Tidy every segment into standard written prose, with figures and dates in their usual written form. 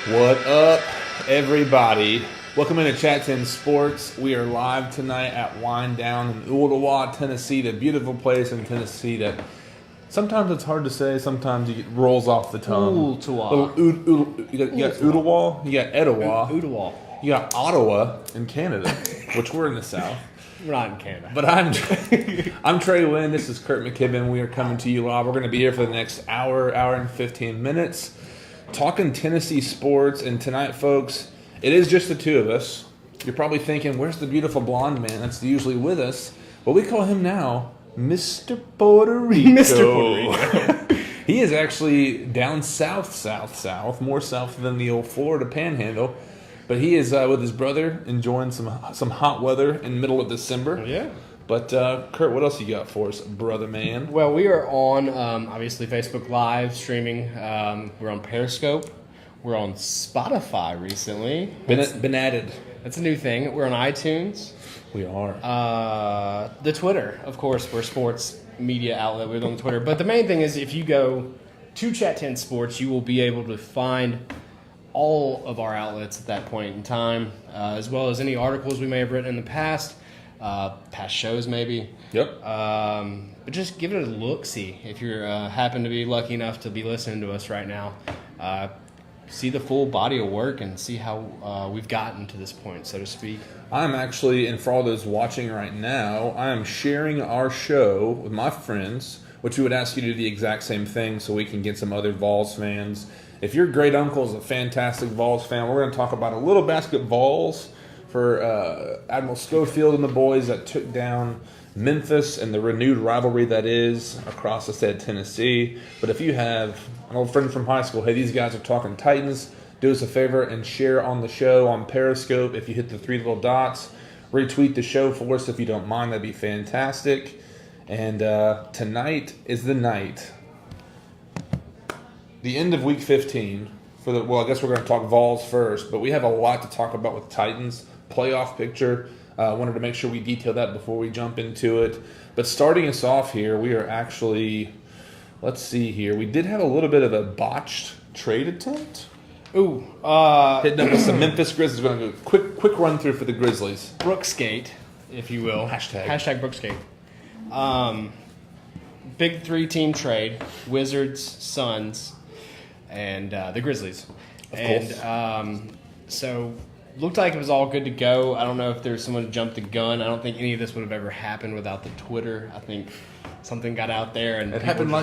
What up, everybody? Welcome into Chat 10 Sports. We are live tonight at Wind Down in Ooltewah, Tennessee, the beautiful place in Tennessee that sometimes it's hard to say, sometimes it rolls off the tongue. Ooltewah. You got Ooltewah, you got Etowah, Ooltewah. you got Ottawa in Canada, which we're in the South. We're not in Canada. But I'm Trey Wynn. This is Kurt McKibben. We are coming to you live. We're going to be here for the next hour and 15 minutes, talking Tennessee sports. And tonight, folks, it is just the two of us. You're probably thinking, where's the beautiful blonde man that's usually with us? Well, we call him now Mr. Puerto Rico. Mr. Puerto Rico. He is actually down south, more south than the old Florida Panhandle. But he is with his brother enjoying some hot weather in the middle of December. Yeah. But, Kurt, what else you got for us, brother man? Well, we are on, obviously, Facebook Live streaming. We're on Periscope. We're on Spotify recently. Been added. That's a new thing. We're on iTunes. We are. The Twitter, of course, we're a sports media outlet. We're on Twitter. But the main thing is if you go to Chat 10 Sports, you will be able to find all of our outlets at that point in time, as well as any articles we may have written in the past shows maybe. Yep. But just give it a look-see if you happen to be lucky enough to be listening to us right now. See the full body of work and see how we've gotten to this point, so to speak. I'm actually, and for all those watching right now, I am sharing our show with my friends, which we would ask you to do the exact same thing so we can get some other Vols fans. If your great uncle is a fantastic Vols fan, we're going to talk about a little basketballs for Admiral Schofield and the boys that took down Memphis and the renewed rivalry that is across the state of Tennessee. But if you have an old friend from high school, hey, these guys are talking Titans, do us a favor and share on the show on Periscope. If you hit the three little dots, retweet the show for us if you don't mind. That'd be fantastic. And tonight is the night. The end of Week 15 I guess we're going to talk Vols first, but we have a lot to talk about with Titans playoff picture. Wanted to make sure we detail that before we jump into it. But starting us off here, we are actually, let's see here. We did have a little bit of a botched trade attempt. Ooh, hitting up with some Memphis Grizzlies. We're going to do a quick run through for the Grizzlies. Brooksgate, if you will. Hashtag Brooksgate. Big three-team trade: Wizards, Suns, and the Grizzlies. Of course. And so looked like it was all good to go. I don't know if there's someone who jumped the gun. I don't think any of this would have ever happened without the Twitter. I think something got out there and it happened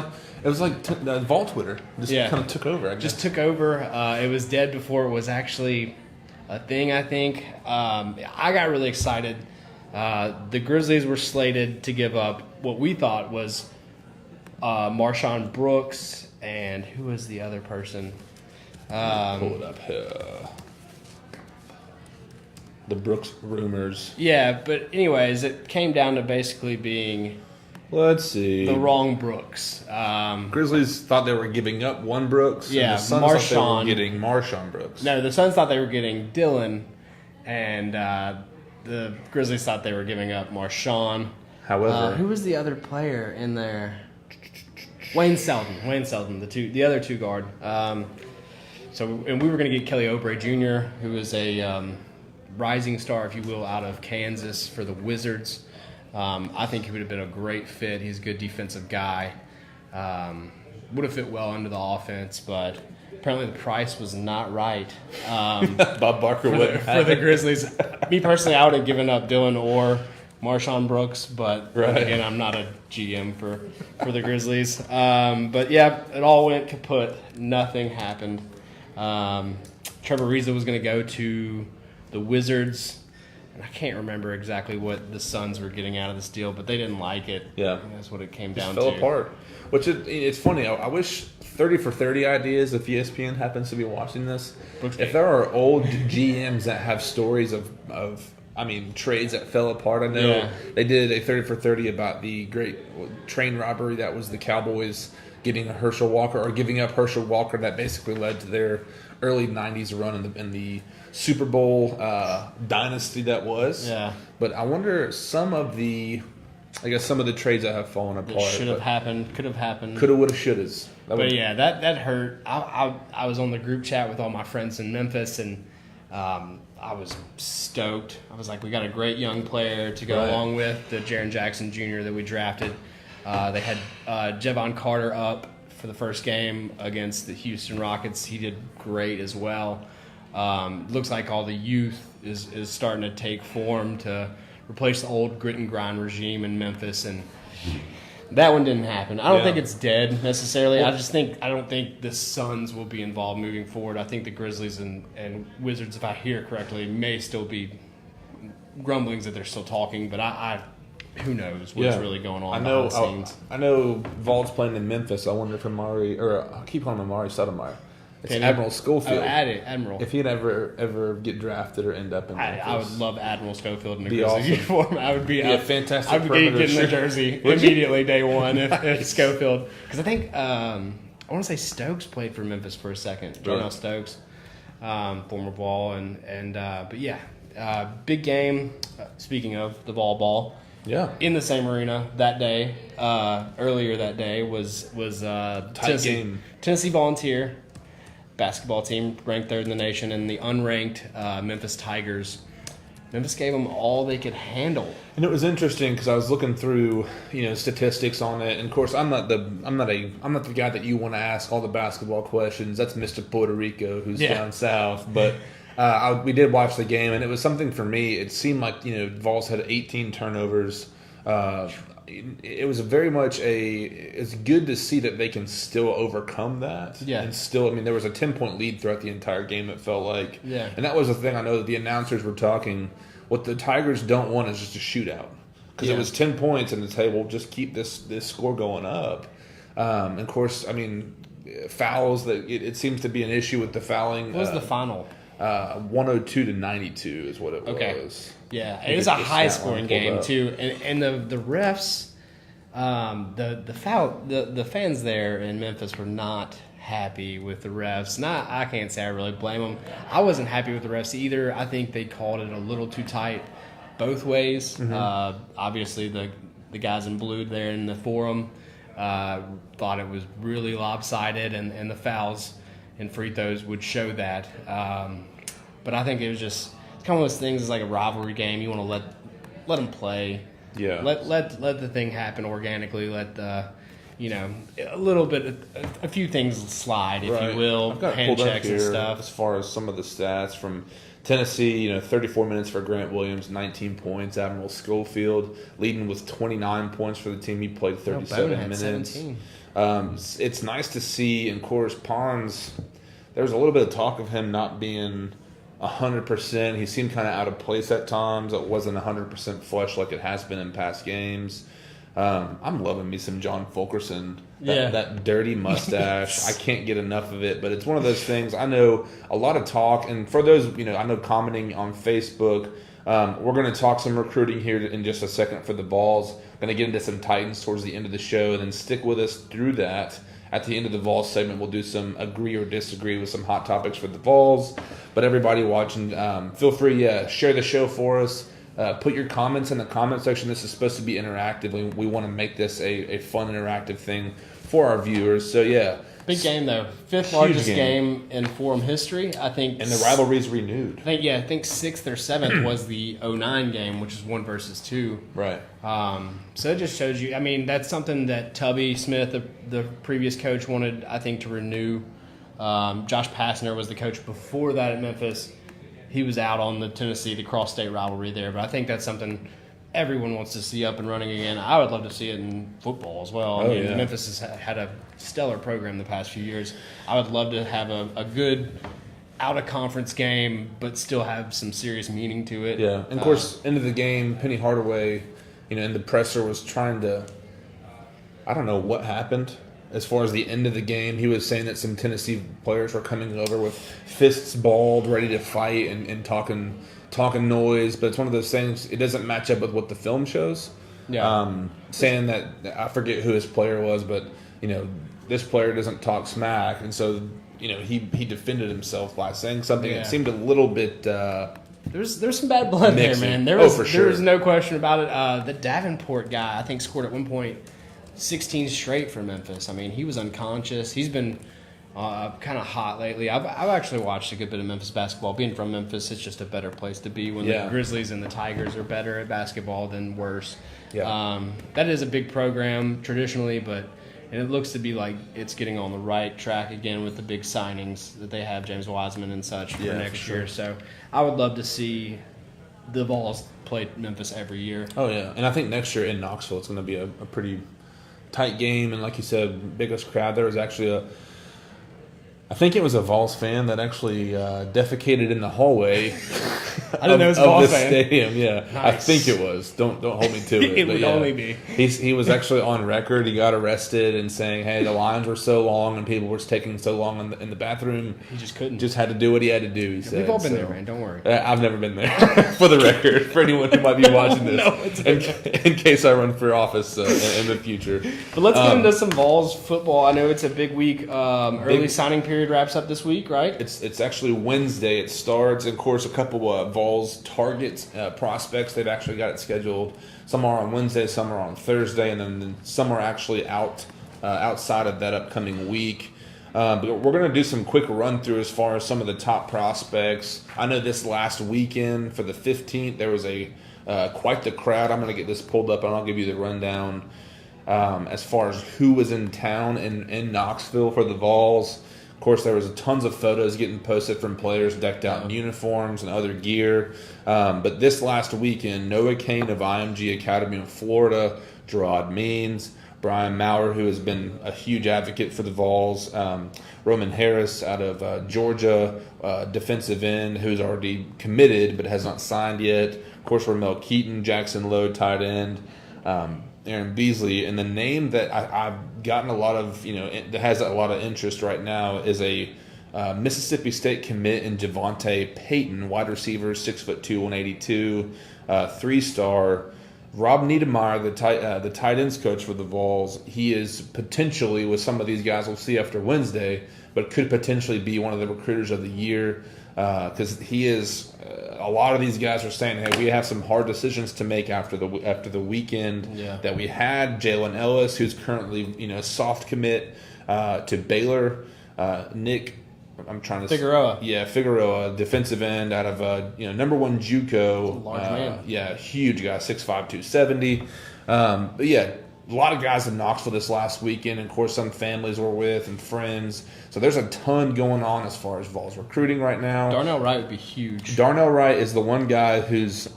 it was like Vol Twitter just kind of took over. Just took over. It was dead before it was actually a thing. I think I got really excited. The Grizzlies were slated to give up what we thought was Marshawn Brooks. And who was the other person? Pull it up here. The Brooks rumors. Yeah, but anyways, it came down to basically being Let's see. the wrong Brooks. Grizzlies thought they were giving up one Brooks. Yeah, and the Suns Marshawn. thought they were getting Marshawn Brooks. No, the Suns thought they were getting Dylan, and the Grizzlies thought they were giving up Marshawn. However, who was the other player in there? Wayne Selden, the other two guard. And we were going to get Kelly Oubre Jr., who is a rising star, if you will, out of Kansas for the Wizards. I think he would have been a great fit. He's a good defensive guy. Would have fit well into the offense, but apparently the price was not right. Bob Barker for the Grizzlies. Me personally, I would have given up Dylan or Marshawn Brooks, but again, I'm not a GM for the Grizzlies. But yeah, it all went kaput. Nothing happened. Trevor Ariza was going to go to the Wizards, and I can't remember exactly what the Suns were getting out of this deal, but they didn't like it. Yeah, that's what it came just down fell to. apart. Which it's funny. I wish 30 for 30 ideas. If ESPN happens to be watching this, if there are old GMs that have stories of trades that fell apart. I know they did a 30 for 30 about the great train robbery that was the Cowboys getting a Herschel Walker or giving up Herschel Walker that basically led to their early 90s run in the Super Bowl dynasty that was. Yeah. But I wonder some of the I guess some of the trades that have fallen apart. Should have happened. Could have happened. Coulda, woulda, shouldas. But yeah, that hurt. I was on the group chat with all my friends in Memphis, and I was stoked. I was like, we got a great young player to go along with the Jaren Jackson Jr. that we drafted. They had Javon Carter up for the first game against the Houston Rockets. He did great as well. Looks like all the youth is starting to take form to replace the old grit and grind regime in Memphis, and that one didn't happen. I don't think it's dead necessarily. Well, I don't think the Suns will be involved moving forward. I think the Grizzlies and Wizards, if I hear correctly, may still be grumblings that they're still talking, but I who knows what's really going on behind the scenes. I know Vols playing in Memphis. I wonder if I keep calling him Amari Stoudemire. It's Admiral Schofield. Oh, Admiral. If he'd ever get drafted or end up in Memphis. I would love Admiral Schofield in a Grizzlies uniform. I would be a fantastic. I would be getting the jersey immediately day one if Schofield. Because I think I want to say Stokes played for Memphis for a second. Jonell Stokes, former Vol, but yeah, big game. Speaking of the ball. Yeah. In the same arena that day, earlier that day was Tennessee Volunteer basketball team, ranked third in the nation, and the unranked Memphis Tigers. Memphis gave them all they could handle. And it was interesting because I was looking through, statistics on it. And of course, I'm not the guy that you want to ask all the basketball questions. That's Mr. Puerto Rico who's down south. But we did watch the game, and it was something for me. It seemed like Vols had 18 turnovers. It was very much it's good to see that they can still overcome that. Yeah. And still, there was a 10-point lead throughout the entire game, it felt like. Yeah. And that was the thing. I know that the announcers were talking. What the Tigers don't want is just a shootout. Because it was 10 points, and it's, hey, we'll just keep this score going up. And of course, fouls, it seems to be an issue with the fouling. What was the final? 102-92 is what it was. Yeah, it was a high-scoring game too, and the refs, the fans there in Memphis were not happy with the refs. I can't say I really blame them. I wasn't happy with the refs either. I think they called it a little too tight both ways. Mm-hmm. Obviously, the guys in blue there in the forum thought it was really lopsided, and the fouls and free throws would show that. But I think it was just. It's kind of one of those things. It's like a rivalry game. You want to let them play. Yeah. Let the thing happen organically. Let a little bit, a few things slide, if you will. I've got hand checks and stuff. As far as some of the stats from Tennessee, 34 minutes for Grant Williams, 19 points. Admiral Schofield leading with 29 points for the team. He played 37 minutes. 17. It's nice to see. And of course, Pons. There was a little bit of talk of him not being 100%. He seemed kind of out of place at times. It wasn't 100% flush like it has been in past games. I'm loving me some John Fulkerson. That dirty mustache. I can't get enough of it. But it's one of those things. I know a lot of talk. And for those, I know commenting on Facebook, we're going to talk some recruiting here in just a second for the Vols. Going to get into some Titans towards the end of the show. And then stick with us through that. At the end of the Vols segment, we'll do some agree or disagree with some hot topics for the Vols. But everybody watching, feel free to share the show for us. Put your comments in the comment section. This is supposed to be interactive. We want to make this a fun, interactive thing for our viewers. So, yeah. Big game, though. Fifth largest game in Forum history, I think. And the rivalry's renewed. I think 6th or 7th was the 09 game, which is 1 versus 2. Right. So it just shows you, that's something that Tubby Smith, the previous coach, wanted, I think, to renew. Josh Pastner was the coach before that at Memphis. He was out on the the cross-state rivalry there, but I think that's something everyone wants to see up and running again. I would love to see it in football as well. Memphis has had a stellar program the past few years. I would love to have a good out-of-conference game, but still have some serious meaning to it. Yeah, and of course, end of the game, Penny Hardaway, in the presser was trying to, I don't know what happened. As far as the end of the game, he was saying that some Tennessee players were coming over with fists balled, ready to fight and talking noise. But it's one of those things, it doesn't match up with what the film shows. Yeah. Saying that, I forget who his player was, but, this player doesn't talk smack. And so, he defended himself by saying something that seemed a little bit There's some bad blood Mixing. there, man. For sure. There was no question about it. The Davenport guy, I think, scored at one point 16 straight for Memphis. I mean, he was unconscious. He's been kind of hot lately. I've actually watched a good bit of Memphis basketball. Being from Memphis, it's just a better place to be when the Grizzlies and the Tigers are better at basketball than worse. Yeah. That is a big program traditionally, and it looks to be like it's getting on the right track again with the big signings that they have, James Wiseman and such, for next year. So I would love to see the Vols play Memphis every year. Oh, yeah. And I think next year in Knoxville it's going to be a pretty tight game. And like you said, biggest crowd. There was actually I think it was a Vols fan that actually defecated in the hallway I didn't know it was a Vols the fan. Stadium. Yeah, Nice. I think it was. Don't hold me to it. It but would only be. He was actually on record. He got arrested and saying, "Hey, the lines were so long and people were taking so long in the bathroom. He just couldn't. Just had to do what he had to do." He said. We've all been there, man. Don't worry. I've never been there. For the record, for anyone who might be watching this, No, it's okay. in case I run for office in the future. But let's get into some Vols football. I know it's a big week. Early signing period wraps up this week, right? It's actually Wednesday. It starts. Of course, a couple Vols targets prospects. They've actually got it scheduled. Some are on Wednesday, some are on Thursday, and then some are actually outside of that upcoming week. But we're going to do some quick run through as far as some of the top prospects. I know this last weekend for the 15th there was quite the crowd. I'm going to get this pulled up and I'll give you the rundown as far as who was in town in Knoxville for the Vols. Of course, there was tons of photos getting posted from players decked out in uniforms and other gear. But this last weekend, Noah Kane of IMG Academy in Florida, Gerard Means, Brian Maurer, who has been a huge advocate for the Vols, Roman Harris out of Georgia, defensive end, who's already committed but has not signed yet. Of course, Ramel Keaton, Jackson Lowe, tight end, Aaron Beasley, and the name that I've gotten a lot of, that has a lot of interest right now is a Mississippi State commit in Javonte Payton, wide receiver, 6'2", 182, 3-star. Rob Niedermeyer, the tight ends coach for the Vols, he is potentially, with some of these guys we'll see after Wednesday, but could potentially be one of the recruiters of the year because he is. A lot of these guys are saying, "Hey, we have some hard decisions to make after the weekend that we had." Jalen Ellis, who's currently soft commit to Baylor. Nick, I'm trying to Figueroa. Figueroa, defensive end out of number one JUCO. Large man. Yeah, huge guy, 6'5", 270. But yeah, a lot of guys in Knoxville this last weekend, and of course some families we're with and friends. So there's a ton going on as far as Vols recruiting right now. Darnell Wright would be huge. Darnell Wright is the one guy who's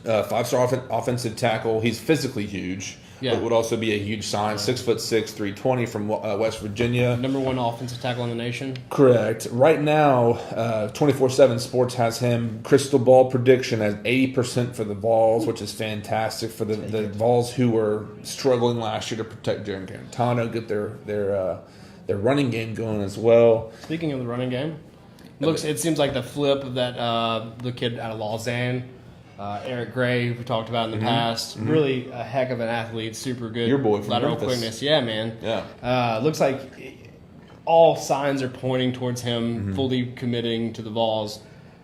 a 5-star offensive tackle. He's physically huge. Yeah. But would also be a huge sign. 6'6", 320 from West Virginia. Number one offensive tackle in the nation. Correct. Right now, 24/7 Sports has him crystal ball prediction as 80% for the Vols, which is fantastic for the Vols who were struggling last year to protect Jaron Cantano, get their running game going as well. Speaking of the running game, it seems like the flip of that the kid out of Lausanne. Eric Gray, who we talked about in the past, really a heck of an athlete, super good. Your boy from lateral Memphis. quickness, yeah, man. Yeah. Looks like all signs are pointing towards him fully committing to the Vols.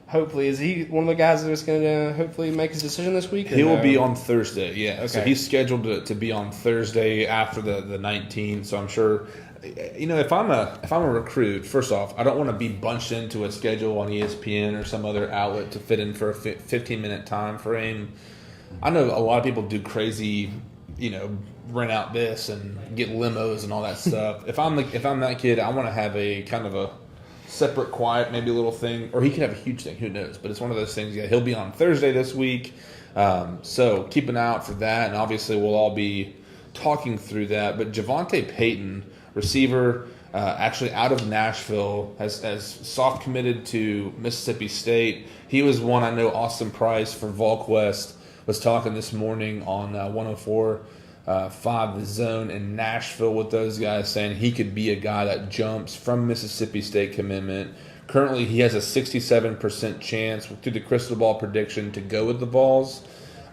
Hopefully, is he one of the guys that's going to hopefully make his decision this week? He will be on Thursday. Yeah, Okay. So he's scheduled to be on Thursday after the 19th. So I'm sure. If I'm a recruit, first off, I don't want to be bunched into a schedule on ESPN or some other outlet to fit in for a 15-minute time frame. I know a lot of people do crazy, rent out this and get limos and all that stuff. If I'm that kid, I want to have a kind of a separate, quiet, maybe a little thing, or he could have a huge thing. Who knows? But it's one of those things. Yeah, he'll be on Thursday this week, so keep an eye out for that. And obviously, we'll all be talking through that. But Javonte Payton, receiver, actually out of Nashville, has soft committed to Mississippi State. He was one I know Austin Price for VolQuest was talking this morning on 104.5 The Zone in Nashville with those guys, saying he could be a guy that jumps from Mississippi State commitment. Currently, he has a 67% chance through the crystal ball prediction to go with the Vols.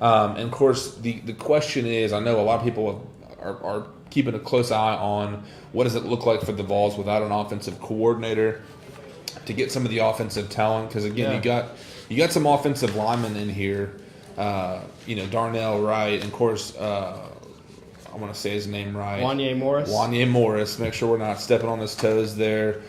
And of course, the question is, I know a lot of people are keeping a close eye on what does it look like for the Vols without an offensive coordinator. to get some of the offensive talent because again you got some offensive linemen in here. Darnell Wright, and of course, I want to say his name right. Wanye Morris. Make sure we're not stepping on his toes there.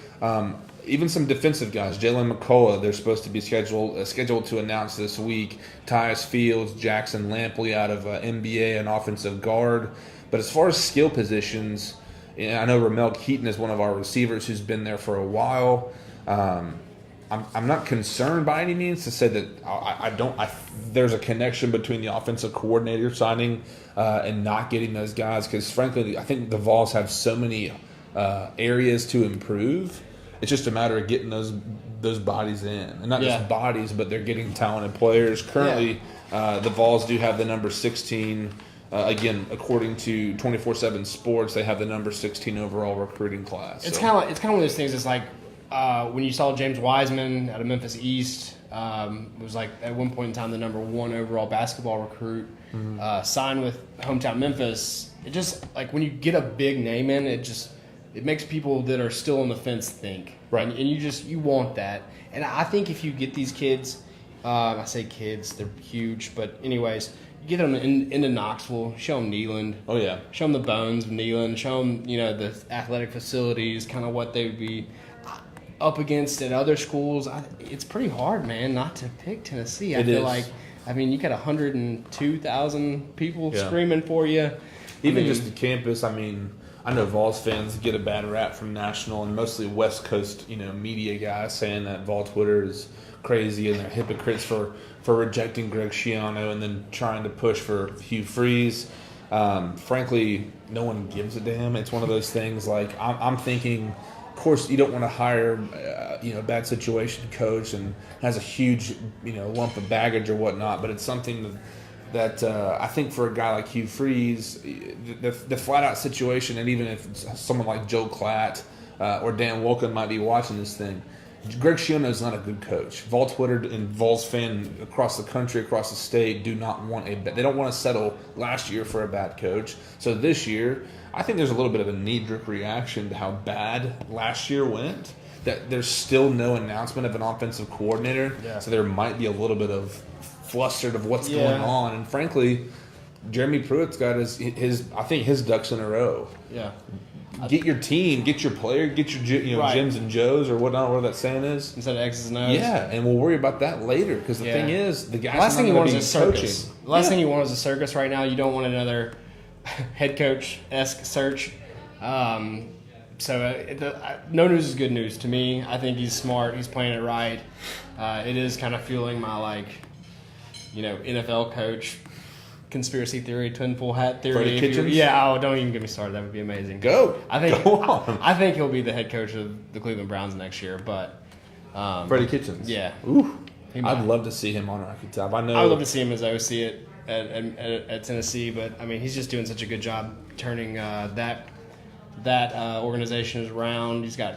Even some defensive guys. Jalen McCullough, they're supposed to be scheduled to announce this week. Tyus Fields, Jackson Lampley out of NBA, an offensive guard. But as far as skill positions, I know Ramel Keaton is one of our receivers who's been there for a while. I'm not concerned by any means to say that there's a connection between the offensive coordinator signing and not getting those guys because, frankly, I think the Vols have so many areas to improve. It's just a matter of getting those bodies in. And not just bodies, but they're getting talented players. Currently, the Vols do have the number 16. Again, according to 24/7 Sports, they have the number 16 overall recruiting class. It's kind of one of those things. It's like when you saw James Wiseman out of Memphis East, it was like at one point in time the number 1 overall basketball recruit, signed with hometown Memphis. It just like when you get a big name in, it makes people that are still on the fence think, right? And you want that. And I think if you get these kids, I say kids, they're huge, but anyways. Get them into Knoxville, show them Neyland. Oh, yeah. Show them the bones of Neyland. Show them, the athletic facilities, kind of what they would be up against at other schools. It's pretty hard, man, not to pick Tennessee. I feel like, you got 102,000 people screaming for you. Even just the campus, I know Vols fans get a bad rap from national and mostly West Coast, media guys saying that Vol Twitter is crazy and they're hypocrites for rejecting Greg Schiano and then trying to push for Hugh Freeze. Frankly, no one gives a damn. It's one of those things like I'm thinking, of course, you don't want to hire a bad situation coach and has a huge lump of baggage or whatnot, but it's something that I think for a guy like Hugh Freeze, the flat out situation, and even if it's someone like Joe Klatt or Dan Wolken might be watching this thing, Greg Schiano is not a good coach. Vol Twitter and Vols fan across the country, across the state, do not want they don't want to settle last year for a bad coach. So this year, I think there's a little bit of a knee-jerk reaction to how bad last year went. That there's still no announcement of an offensive coordinator, so there might be a little bit of flustered of what's going on. And frankly, Jeremy Pruitt's got his ducks in a row. Yeah. Get your team, get your player, get your Jims and Joes or whatnot, whatever that saying is. Instead of X's and O's. Yeah, and we'll worry about that later because the thing is, the guys. The last thing you want is a circus. Coaching. The last thing you want is a circus right now. You don't want another head coach-esque search. No news is good news to me. I think he's smart. He's playing it right. It is kind of fueling my NFL coach conspiracy theory, tinfoil hat theory. Freddie Kitchens? Don't even get me started. That would be amazing. Go on. I think he'll be the head coach of the Cleveland Browns next year. But Freddie Kitchens. Yeah. Ooh. I'd love to see him on Rocky Top. I would love to see him as OC at Tennessee, but he's just doing such a good job turning that organization around. He's got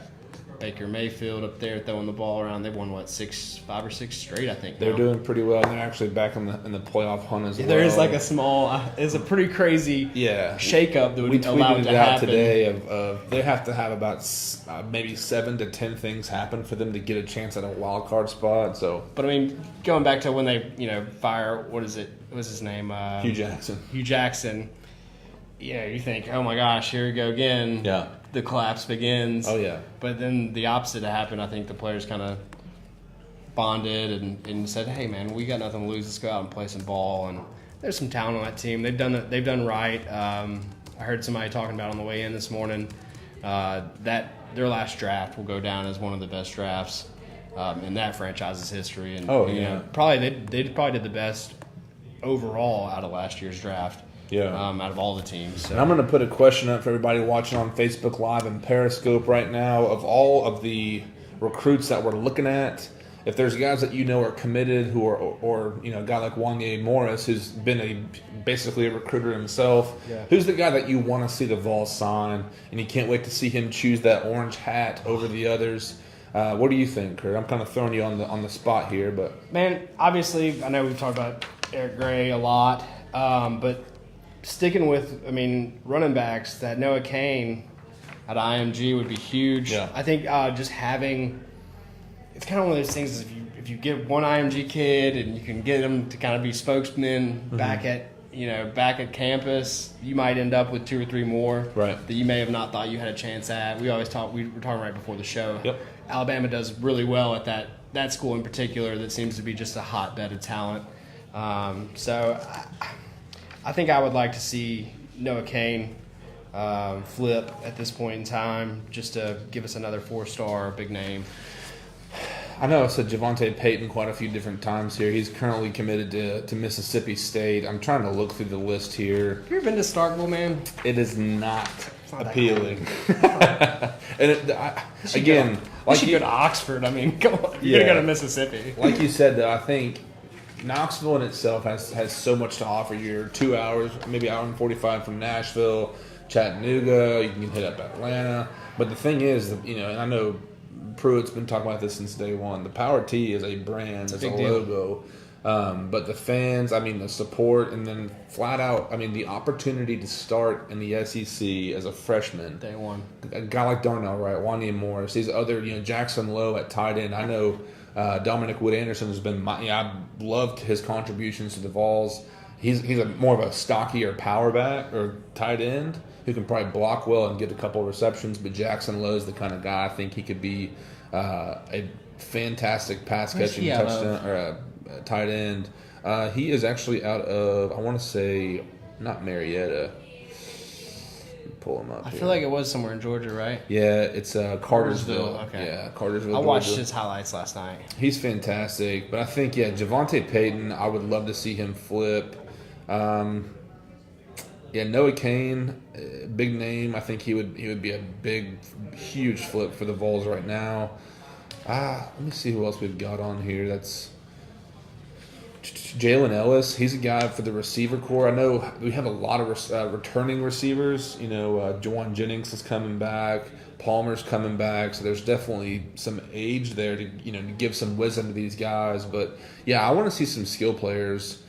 Baker Mayfield up there throwing the ball around. They've won 5 or 6 straight, I think. They're doing pretty well. They're actually back in the playoff hunt as well. There is like a small, it's a pretty crazy shakeup that would allow it to happen. Today they have to have about maybe 7 to 10 things happen for them to get a chance at a wild card spot. So, but going back to when they fire what's his name? Hugh Jackson. Hugh Jackson. Yeah, you think, oh my gosh, here we go again. Yeah. The collapse begins. Oh, yeah. But then the opposite happened. I think the players kind of bonded and said, hey, man, we got nothing to lose. Let's go out and play some ball. And there's some talent on that team. They've done right. I heard somebody talking about on the way in this morning that their last draft will go down as one of the best drafts in that franchise's history. And, they probably did the best overall out of last year's draft. Yeah. Out of all the teams. So. And I'm going to put a question up for everybody watching on Facebook Live and Periscope right now. Of all of the recruits that we're looking at, if there's guys that are committed who are, or a guy like Wanye Morris who's been basically a recruiter himself, who's the guy that you want to see the Vols sign and you can't wait to see him choose that orange hat over the others? What do you think, Kurt? I'm kind of throwing you on the spot here, but man, obviously I know we've talked about Eric Gray a lot, but sticking with, running backs, that Noah Kane at IMG would be huge. Yeah. I think just having it's kind of one of those things. If you get one IMG kid and you can get them to kind of be spokesmen back at campus, you might end up with 2 or 3 more that you may have not thought you had a chance at. We were talking right before the show. Yep. Alabama does really well at that school in particular. That seems to be just a hotbed of talent. So I think I would like to see Noah Kane flip at this point in time, just to give us another 4-star big name. I know I said Javonte Payton quite a few different times here. He's currently committed to Mississippi State. I'm trying to look through the list here. Have you ever been to Starkville, man? It is not appealing. And again, you should go to Oxford. I mean, come on. You're going to go to Mississippi. Like you said, though, I think Knoxville in itself has so much to offer. You're 2 hours, maybe hour and 45 from Nashville, Chattanooga. You can hit up Atlanta. But the thing is, and I know Pruitt's been talking about this since day one. The Power T is a brand, it's a logo. But the fans, the support, and then flat out, the opportunity to start in the SEC as a freshman. Day one. A guy like Darnell Wright, Wanya Morris, these other, Jackson Lowe at tight end. I know Dominic Wood Anderson has been I've loved his contributions to the Vols. He's more of a stockier power back or tight end who can probably block well and get a couple of receptions. But Jackson Lowe is the kind of guy I think he could be a fantastic pass catching touchdown or a tight end. He is actually out of, I want to say, not Marietta. Pull him up. I feel like it was somewhere in Georgia, right? Yeah, it's Cartersville. Okay. Yeah, Cartersville. I watched Georgia. his highlights last night. He's fantastic, but I think Javonte Payton, I would love to see him flip. Noah Kane, big name. I think he would be a big, huge flip for the Vols right now. Let me see who else we've got on here. That's Jalen Ellis. He's a guy for the receiver core. I know we have a lot of returning receivers. Juwan Jennings is coming back. Palmer's coming back. So there's definitely some age there to give some wisdom to these guys. But I want to see some skill players.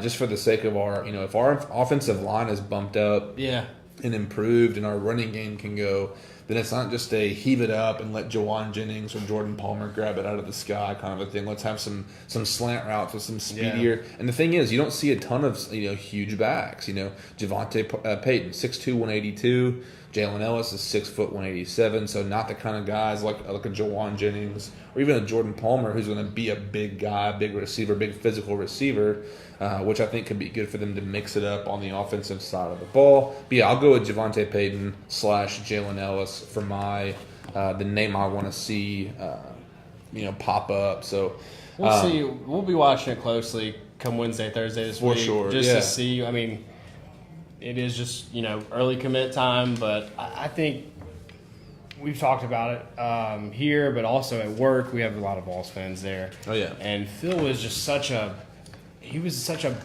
Just for the sake of our, if our offensive line is bumped up and improved and our running game can go, then it's not just a heave it up and let Juwan Jennings or Jordan Palmer grab it out of the sky kind of a thing. Let's have some slant routes with some speedier. Yeah. And the thing is, you don't see a ton of huge backs. Javonte Payton, 6'2", 182. Jalen Ellis is 6 foot 187, so not the kind of guys like a Juwan Jennings or even a Jordan Palmer who's going to be a big guy, big receiver, big physical receiver, which I think could be good for them to mix it up on the offensive side of the ball. But I'll go with Javonte Payton / Jalen Ellis for my the name I want to see pop up. So we'll see. We'll be watching it closely come Wednesday, Thursday this week, sure, just to see. It is just, early commit time, but I think we've talked about it here, but also at work. We have a lot of Vols fans there. Oh, yeah. And Phil was just such a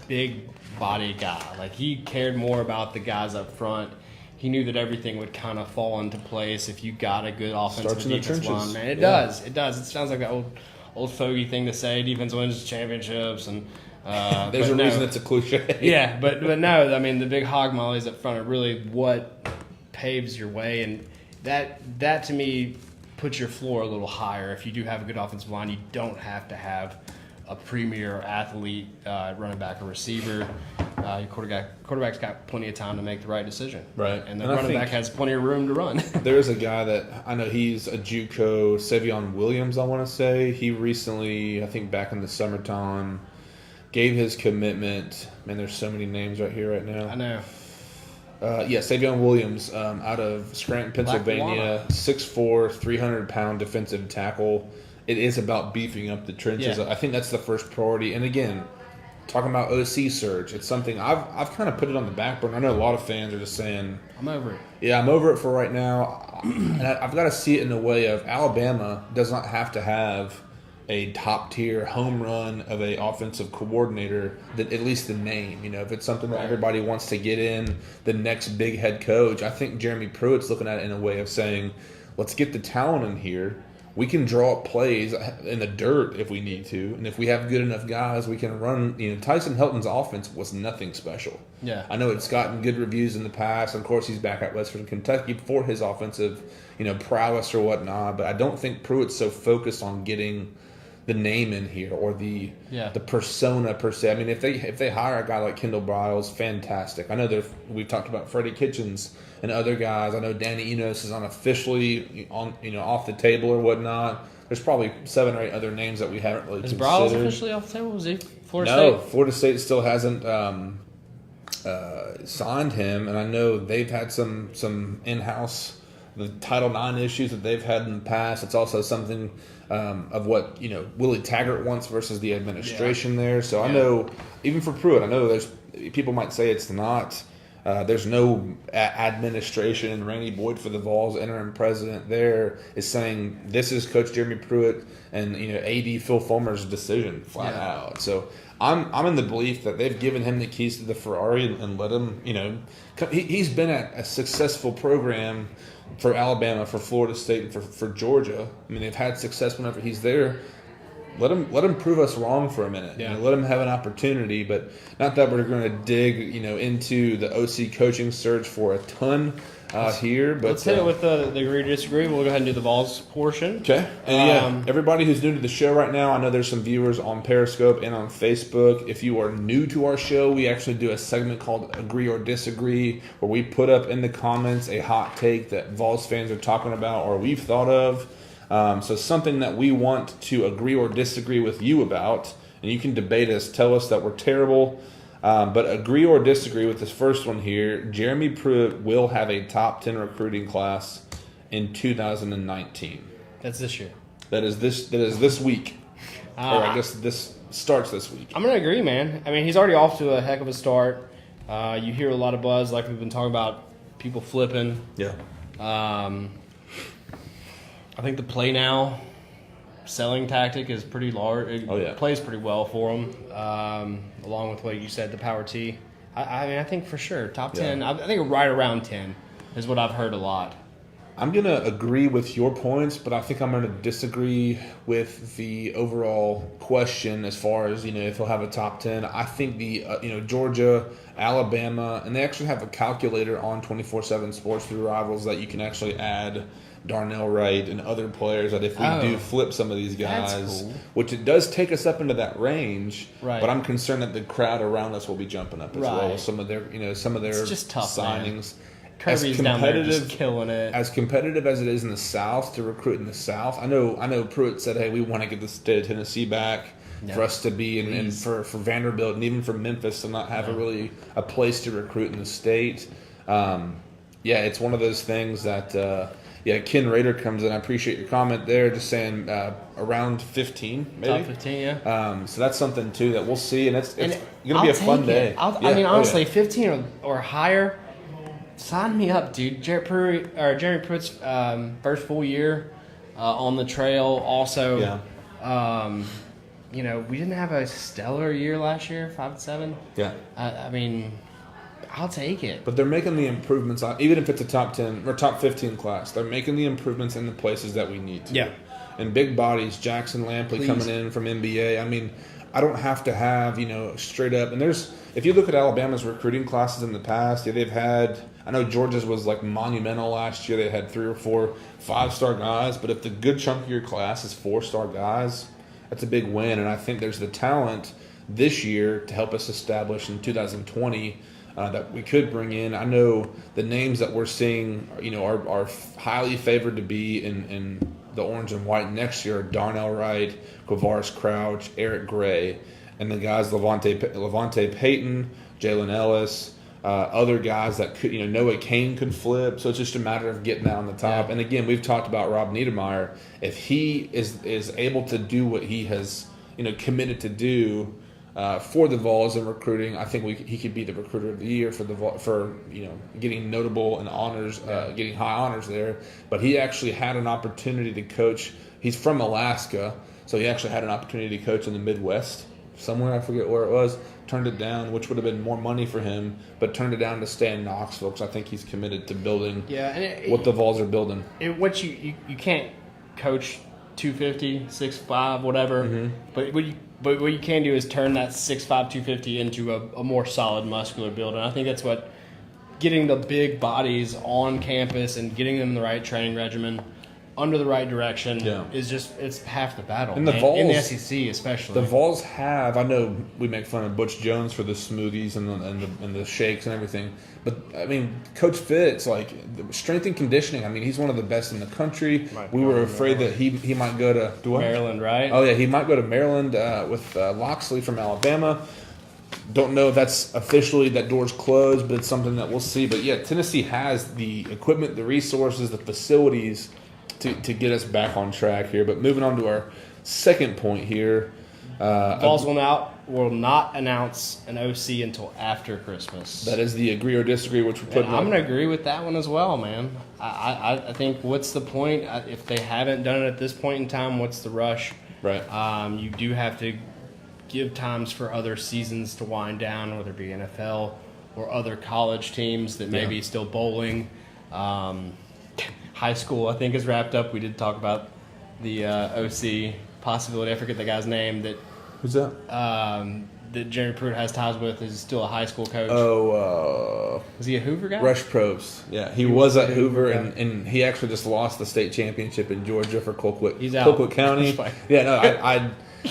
big body guy. Like, he cared more about the guys up front. He knew that everything would kind of fall into place if you got a good offensive and defensive line. Man, it does. It does. It sounds like that old fogey thing to say. Defense wins championships and – there's a reason it's a cliche. Yeah, but no, the big hog mollies up front are really what paves your way, and that to me puts your floor a little higher. If you do have a good offensive line, you don't have to have a premier athlete, running back or receiver. Your quarterback's got plenty of time to make the right decision. Right. And the running back has plenty of room to run. There's a guy that I know, he's a JUCO, Savion Williams, I want to say. He recently, I think back in the summertime, gave his commitment. Man, there's so many names right here right now. I know. Savion Williams out of Scranton, Pennsylvania, 6'4", 300-pound defensive tackle. It is about beefing up the trenches. Yeah. I think that's the first priority. And again, talking about OC search, it's something I've kind of put it on the back burner. I know a lot of fans are just saying, I'm over it. Yeah, I'm over it for right now. And I've got to see it in the way of Alabama does not have to have a top-tier home run of a offensive coordinator, that at least the name. If it's something that everybody wants to get in, the next big head coach, I think Jeremy Pruitt's looking at it in a way of saying, let's get the talent in here. we can draw up plays in the dirt if we need to, and if we have good enough guys, we can run. Tyson Helton's offense was nothing special. Yeah, I know it's gotten good reviews in the past. Of course, he's back at Western Kentucky for his offensive, prowess or whatnot. But I don't think Pruitt's so focused on getting the name in here or the persona per se. I mean, if they hire a guy like Kendall Briles, fantastic. I know we've talked about Freddie Kitchens and other guys. I know Danny Enos is unofficially off the table or whatnot. There's probably 7 or 8 other names that we haven't really considered. Is Briles officially off the table? Was he Florida State? No, Florida State still hasn't signed him, and I know they've had some in-house the Title IX issues that they've had in the past. It's also something of what Willie Taggart wants versus the administration there. So I know even for Pruitt, I know there's people might say it's not. There's no administration, and Randy Boyd for the Vols, interim president there, is saying this is Coach Jeremy Pruitt and AD Phil Fulmer's decision flat out. So I'm in the belief that they've given him the keys to the Ferrari and let him. He's been at a successful program for Alabama, for Florida State, and for Georgia. I mean, they've had success whenever he's there. Let him prove us wrong for a minute. Yeah. Let him have an opportunity, but not that we're going to dig, into the OC coaching search for a ton here. But let's hit it with the agree or disagree. We'll go ahead and do the Vols portion. Okay. And everybody who's new to the show right now, I know there's some viewers on Periscope and on Facebook. If you are new to our show, we actually do a segment called Agree or Disagree, where we put up in the comments a hot take that Vols fans are talking about or we've thought of. So something that we want to agree or disagree with you about, and you can debate us, tell us that we're terrible, but agree or disagree with this first one here. Jeremy Pruitt will have a top 10 recruiting class in 2019. That's this year. That is this week. Or I guess this starts this week. I'm going to agree, man. I mean, he's already off to a heck of a start. You hear a lot of buzz, like we've been talking about, people flipping. Yeah. I think the play now selling tactic is pretty large. It plays pretty well for him, along with what you said, the power T. I mean, I think for sure, top 10. I think right around 10 is what I've heard a lot. I'm going to agree with your points, but I think I'm going to disagree with the overall question as far as, if he'll have a top 10. I think the, Georgia, Alabama, and they actually have a calculator on 24/7 Sports through Rivals that you can actually add Darnell Wright and other players that if we do flip some of these guys, cool. Which it does take us up into that range, right. But I'm concerned that the crowd around us will be jumping up as well with some of their, it's just tough, signings. Man. Kirby's down there just killing it. As competitive as it is in the South to recruit in the South, I know Pruitt said, hey, we want to get the state of Tennessee back for us to be, and for Vanderbilt and even for Memphis to not have a place to recruit in the state. It's one of those things that, Ken Rader comes in. I appreciate your comment there, just saying around 15, maybe. Top 15, yeah. So that's something, too, that we'll see, and it's going to be a fun day. I mean, honestly, 15 or higher, sign me up, dude. Jeremy Pruitt's first full year on the trail. Also, we didn't have a stellar year last year, 5-7. Yeah. I mean, I'll take it. But they're making the improvements, even if it's a top 10 or top 15 class. They're making the improvements in the places that we need to. Yeah. And big bodies, Jackson Lampley coming in from NBA. I mean, I don't have to have, straight up. And if you look at Alabama's recruiting classes in the past, they've had, I know Georgia's was like monumental last year. They had 3 or 4 5-star guys. But if the good chunk of your class is 4-star guys, that's a big win. And I think there's the talent this year to help us establish in 2020 that we could bring in. I know the names that we're seeing, are highly favored to be in the orange and white next year. Darnell Wright, Quavaris Crouch, Eric Gray, and the guys Levante Payton, Jalen Ellis, other guys that could, Noah Kane could flip. So it's just a matter of getting that on the top. And again, we've talked about Rob Niedermeyer. If he is able to do what he has, committed to do for the Vols in recruiting, I think he could be the recruiter of the year for getting notable and honors, getting high honors there. But he actually had an opportunity to coach. He's from Alaska, so he actually had an opportunity to coach in the Midwest somewhere. I forget where it was. Turned it down, which would have been more money for him, but turned it down to stay in Knoxville because I think he's committed to building what the Vols are building. What you can't coach 250, 6'5", whatever. Mm-hmm. But what you can do is turn that 6'5", 250 into a more solid muscular build. And I think that's what getting the big bodies on campus and getting them the right training regimen under the right direction is just, it's half the battle. And the Vols, in the SEC especially. The Vols have, I know we make fun of Butch Jones for the smoothies and the shakes and everything, but I mean, Coach Fitz, like strength and conditioning, I mean, he's one of the best in the country. We were afraid that he might go to Maryland, right? Oh yeah, he might go to Maryland with Loxley from Alabama. Don't know if that's officially, that door's closed, but it's something that we'll see. But yeah, Tennessee has the equipment, the resources, the facilities to get us back on track here. But moving on to our second point here. Vols will not announce an OC until after Christmas. That is the agree or disagree, which we're putting I'm going to agree with that one as well, man. I think what's the point? If they haven't done it at this point in time, what's the rush? Right. You do have to give times for other seasons to wind down, whether it be NFL or other college teams that may be still bowling. High school, I think, is wrapped up. We did talk about the OC possibility. I forget the guy's name that. Who's that? That Jerry Pruitt has ties with is still a high school coach. Was he a Hoover guy? Rush Probst. Yeah, he was at Hoover, and he actually just lost the state championship in Georgia for Colquitt County. Yeah, no, I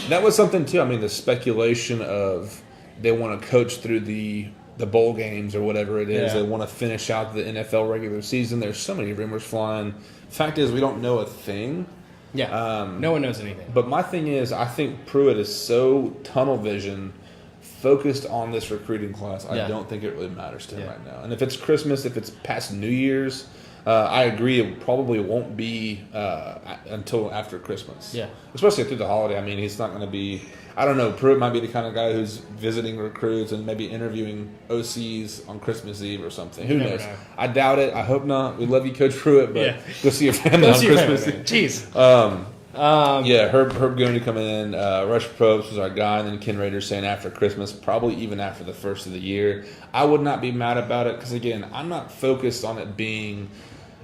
that was something too. I mean, the speculation of they want to coach through the bowl games or whatever it is. They want to finish out the NFL regular season. There's so many rumors flying. Fact is, we don't know a thing. Yeah, no one knows anything. But my thing is, I think Pruitt is so tunnel vision, focused on this recruiting class. I don't think it really matters to him right now. And if it's Christmas, if it's past New Year's, I agree it probably won't be until after Christmas. Yeah. Especially through the holiday. I mean, he's not going to be, I don't know, Pruitt might be the kind of guy who's visiting recruits and maybe interviewing OCs on Christmas Eve or something. Who knows? I doubt it. I hope not. We love you, Coach Pruitt, but go see your family on Christmas Eve. Jeez. Herb Gooney coming in. Rush Probst was our guy, and then Ken Rader saying after Christmas, probably even after the first of the year. I would not be mad about it because, again, I'm not focused on it being –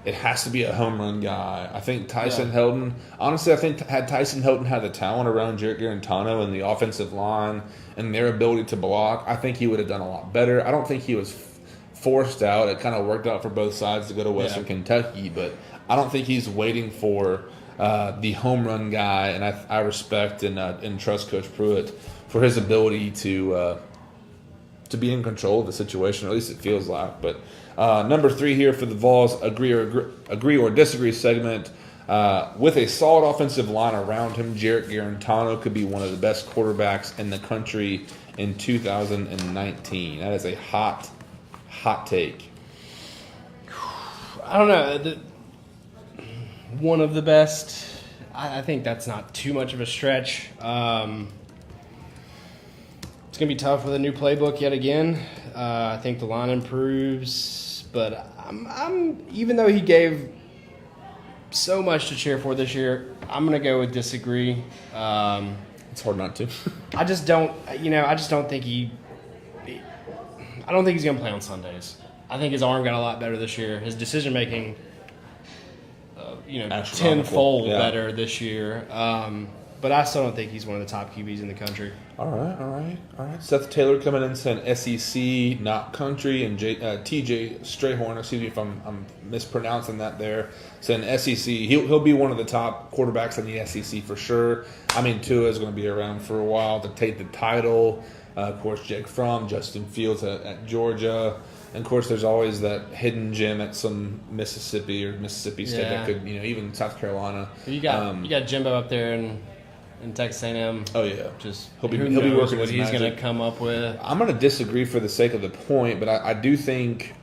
it has to be a home run guy. I think Tyson Helton – honestly, I think had Tyson Helton had the talent around Derrick Garantano and the offensive line and their ability to block, I think he would have done a lot better. I don't think he was forced out. It kind of worked out for both sides to go to Western Kentucky, but I don't think he's waiting for the home run guy, and I respect and trust Coach Pruitt for his ability to be in control of the situation, or at least it feels like. But number 3 here for the Vols, agree or disagree segment. With a solid offensive line around him, Derrick Garantano could be one of the best quarterbacks in the country in 2019. That is a hot take. I don't know. One of the best. I think that's not too much of a stretch. It's going to be tough with a new playbook yet again. I think the line improves, but I'm even though he gave so much to cheer for this year, I'm going to go with disagree. It's hard not to. I just don't think I don't think he's going to play on Sundays. I think his arm got a lot better this year. His decision making, tenfold better this year. But I still don't think he's one of the top QBs in the country. All right. Seth Taylor coming in saying SEC, not country, and TJ Strayhorn, excuse me if I'm mispronouncing that there, saying SEC. He'll be one of the top quarterbacks in the SEC for sure. I mean, Tua is going to be around for a while to take the title. Of course, Jake Fromm, Justin Fields at Georgia. And, of course, there's always that hidden gem at some Mississippi or Mississippi State that could, even South Carolina. You got Jimbo up there in Texas A&M. Oh, yeah. Just he'll be working what he's going to come up with. I'm going to disagree for the sake of the point, but I do think,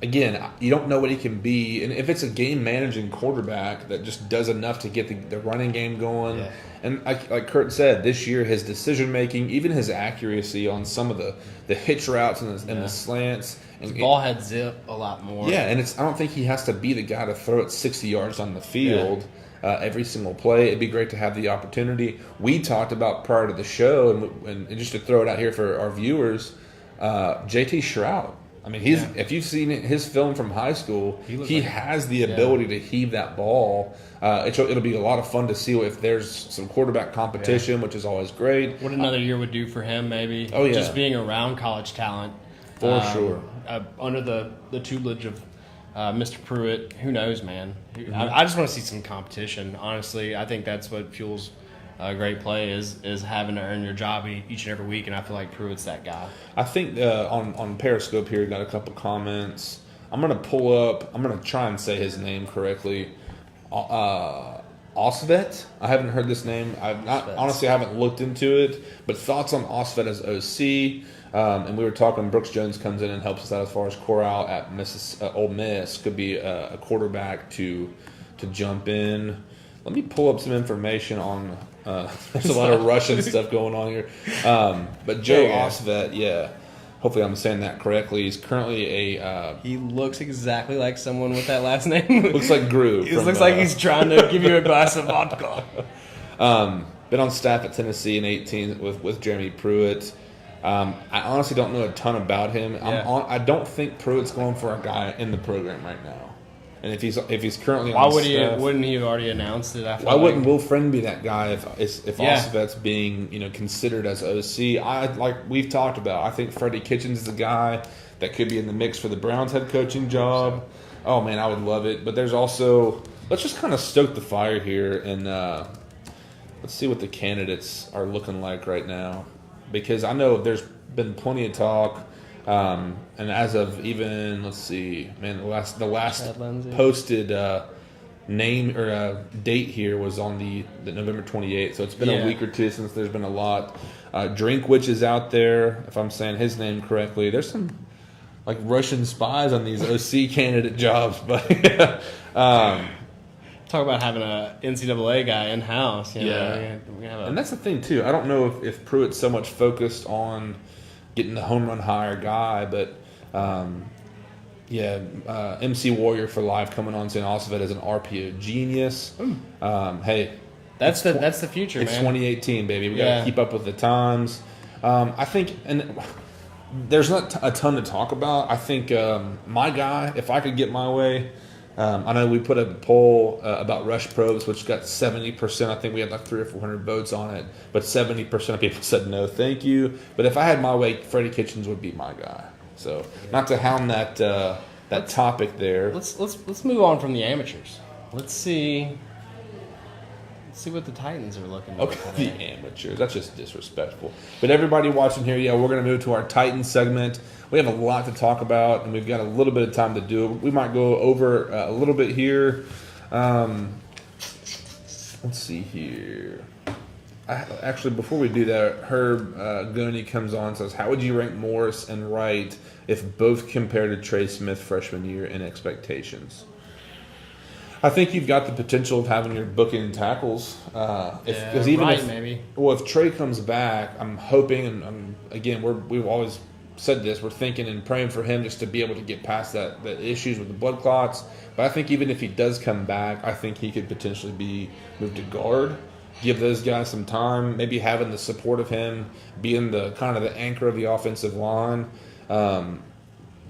again, you don't know what he can be. And if it's a game-managing quarterback that just does enough to get the running game going. Yeah. And like Kurt said, this year his decision-making, even his accuracy on some of the hitch routes and the slants. His ball had zip a lot more. Yeah, and I don't think he has to be the guy to throw it 60 yards on the field. Yeah. Every single play. It'd be great to have the opportunity. We talked about prior to the show, and just to throw it out here for our viewers, JT Shroud. I mean, if you've seen his film from high school, he has the Yeah. ability to heave that ball. It'll be a lot of fun to see if there's some quarterback competition, which is always great. What another year would do for him, maybe. Oh, yeah. Just being around college talent. For sure. Under the tutelage of Mr. Pruitt, who knows, man? I just want to see some competition. Honestly, I think that's what fuels a great play is having to earn your job each and every week, and I feel like Pruitt's that guy. I think on Periscope here, got a couple comments. I'm going to try and say his name correctly. Osvet? I haven't heard this name. Honestly, I haven't looked into it, but thoughts on Osvet as OC. And we were talking, Brooks Jones comes in and helps us out as far as Corral at Ole Miss. Could be a quarterback to jump in. Let me pull up some information on. There's a lot of Russian stuff going on here. But Joe Osvet, yeah. Hopefully I'm saying that correctly. He's currently he looks exactly like someone with that last name. Looks like Gru. He looks like he's trying to give you a glass of vodka. Been on staff at Tennessee in 18 with Jeremy Pruitt. I honestly don't know a ton about him. Yeah. I don't think Pruitt's going for a guy in the program right now. And if he's currently on staff, wouldn't he have already announced it? Why wouldn't Will Friend be that guy if Osvet's being considered as OC? We've talked about. I think Freddie Kitchens is the guy that could be in the mix for the Browns head coaching job. Oh man, I would love it. But there's also, let's just kind of stoke the fire here and let's see what the candidates are looking like right now, because I know there's been plenty of talk. And as of even, let's see, man, the last posted name or date here was on the November 28th. So it's been a week or two since there's been a lot. Drinkwich is out there, if I'm saying his name correctly. There's some like Russian spies on these OC candidate jobs, but talk about having a NCAA guy in house. And that's the thing too. I don't know if Pruitt's so much focused on getting the home run hire guy, but MC Warrior for life coming on saying Osvet as an RPO genius. Hey, that's the future. It's man. 2018, baby. We got to keep up with the times. I think, and there's not a ton to talk about. I think my guy, if I could get my way. I know we put a poll about rush probes, which got 70%. I think we had like 300 or 400 votes on it, but 70% of people said no, thank you. But if I had my way, Freddie Kitchens would be my guy. So not to hound that topic there. Let's move on from the amateurs. Let's see what the Titans are looking like. Okay, the amateurs. That's just disrespectful. But everybody watching here, we're going to move to our Titans segment. We have a lot to talk about, and we've got a little bit of time to do it. We might go over a little bit here. Let's see here. Actually, before we do that, Herb Gooney comes on and says, how would you rank Morris and Wright if both compared to Trey Smith freshman year in expectations? I think you've got the potential of having your bookend tackles. If Trey comes back, I'm hoping, and we've always said this, we're thinking and praying for him just to be able to get past the issues with the blood clots. But I think even if he does come back, I think he could potentially be moved to guard, give those guys some time, maybe having the support of him, being the kind of the anchor of the offensive line.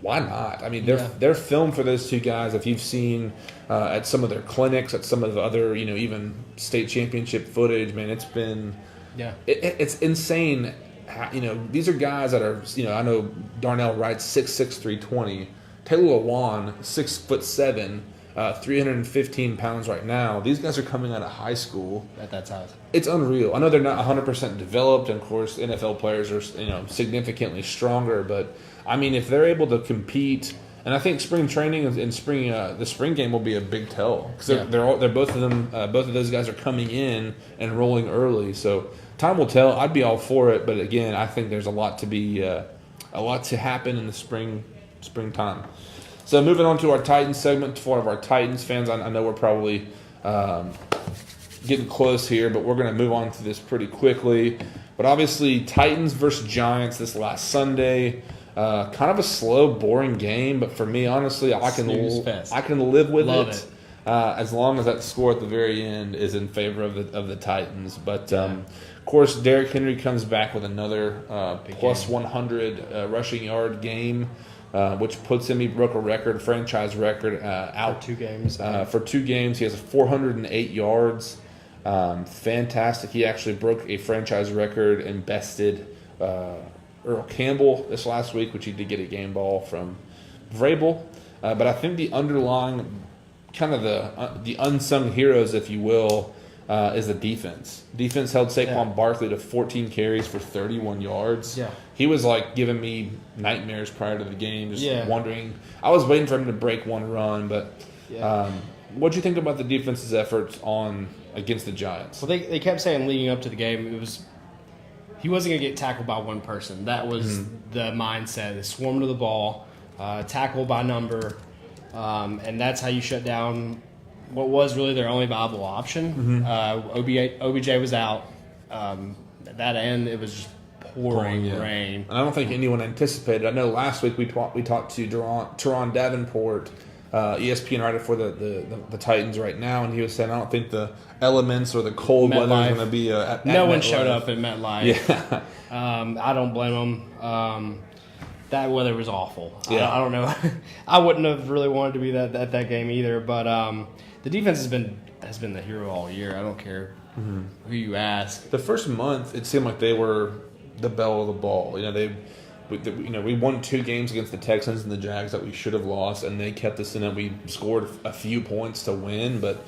Why not? I mean, they're filmed for those two guys. If you've seen at some of their clinics, at some of the other, even state championship footage, man, it's been it's insane. These are guys that are, I know Darnell Wright's 6'6", 320. Taylor Lewan, 6'7", 315 pounds right now. These guys are coming out of high school. At that size. It's unreal. I know they're not 100% developed, and of course NFL players are, significantly stronger, but I mean, if they're able to compete, and I think spring training and the spring game will be a big tell, because they're both of them, both of those guys are coming in and rolling early. So time will tell. I'd be all for it, but again, I think there's a lot to happen in the springtime. So moving on to our Titans segment, for one of our Titans fans, I know we're probably getting close here, but we're going to move on to this pretty quickly. But obviously, Titans versus Giants this last Sunday. Kind of a slow, boring game, but for me, honestly, I can live with it. As long as that score at the very end is in favor of the Titans. But of course, Derrick Henry comes back with another plus 100 rushing yard game. which puts him, he broke a franchise record out. For 2 games. For 2 games. He has 408 yards. Fantastic. He actually broke a franchise record and bested Earl Campbell this last week, which he did get a game ball from Vrabel. But I think the underlying, kind of the unsung heroes, if you will, is the defense. Defense held Saquon Barkley to 14 carries for 31 yards. Yeah. He was like giving me nightmares prior to the game, just wondering. I was waiting for him to break one run, but what do you think about the defense's efforts against the Giants? Well, they kept saying leading up to the game, he wasn't going to get tackled by one person. That was the mindset. They swarm to the ball, tackle by number, and that's how you shut down what was really their only viable option. OBJ was out. At that end, it was just pouring rain. And I don't think anyone anticipated. I know last week we talked to Teron Davenport, ESPN writer for the Titans right now, and he was saying, I don't think the elements or the cold weather is going to be at no one MetLife. showed up at MetLife. Yeah. I don't blame them. That weather was awful. Yeah. I don't know. I wouldn't have really wanted to be at that game either. But the defense has been the hero all year. I don't care who you ask. The first month, it seemed like they were the belle of the ball. We won 2 games against the Texans and the Jags that we should have lost, and they kept us in it. We scored a few points to win, but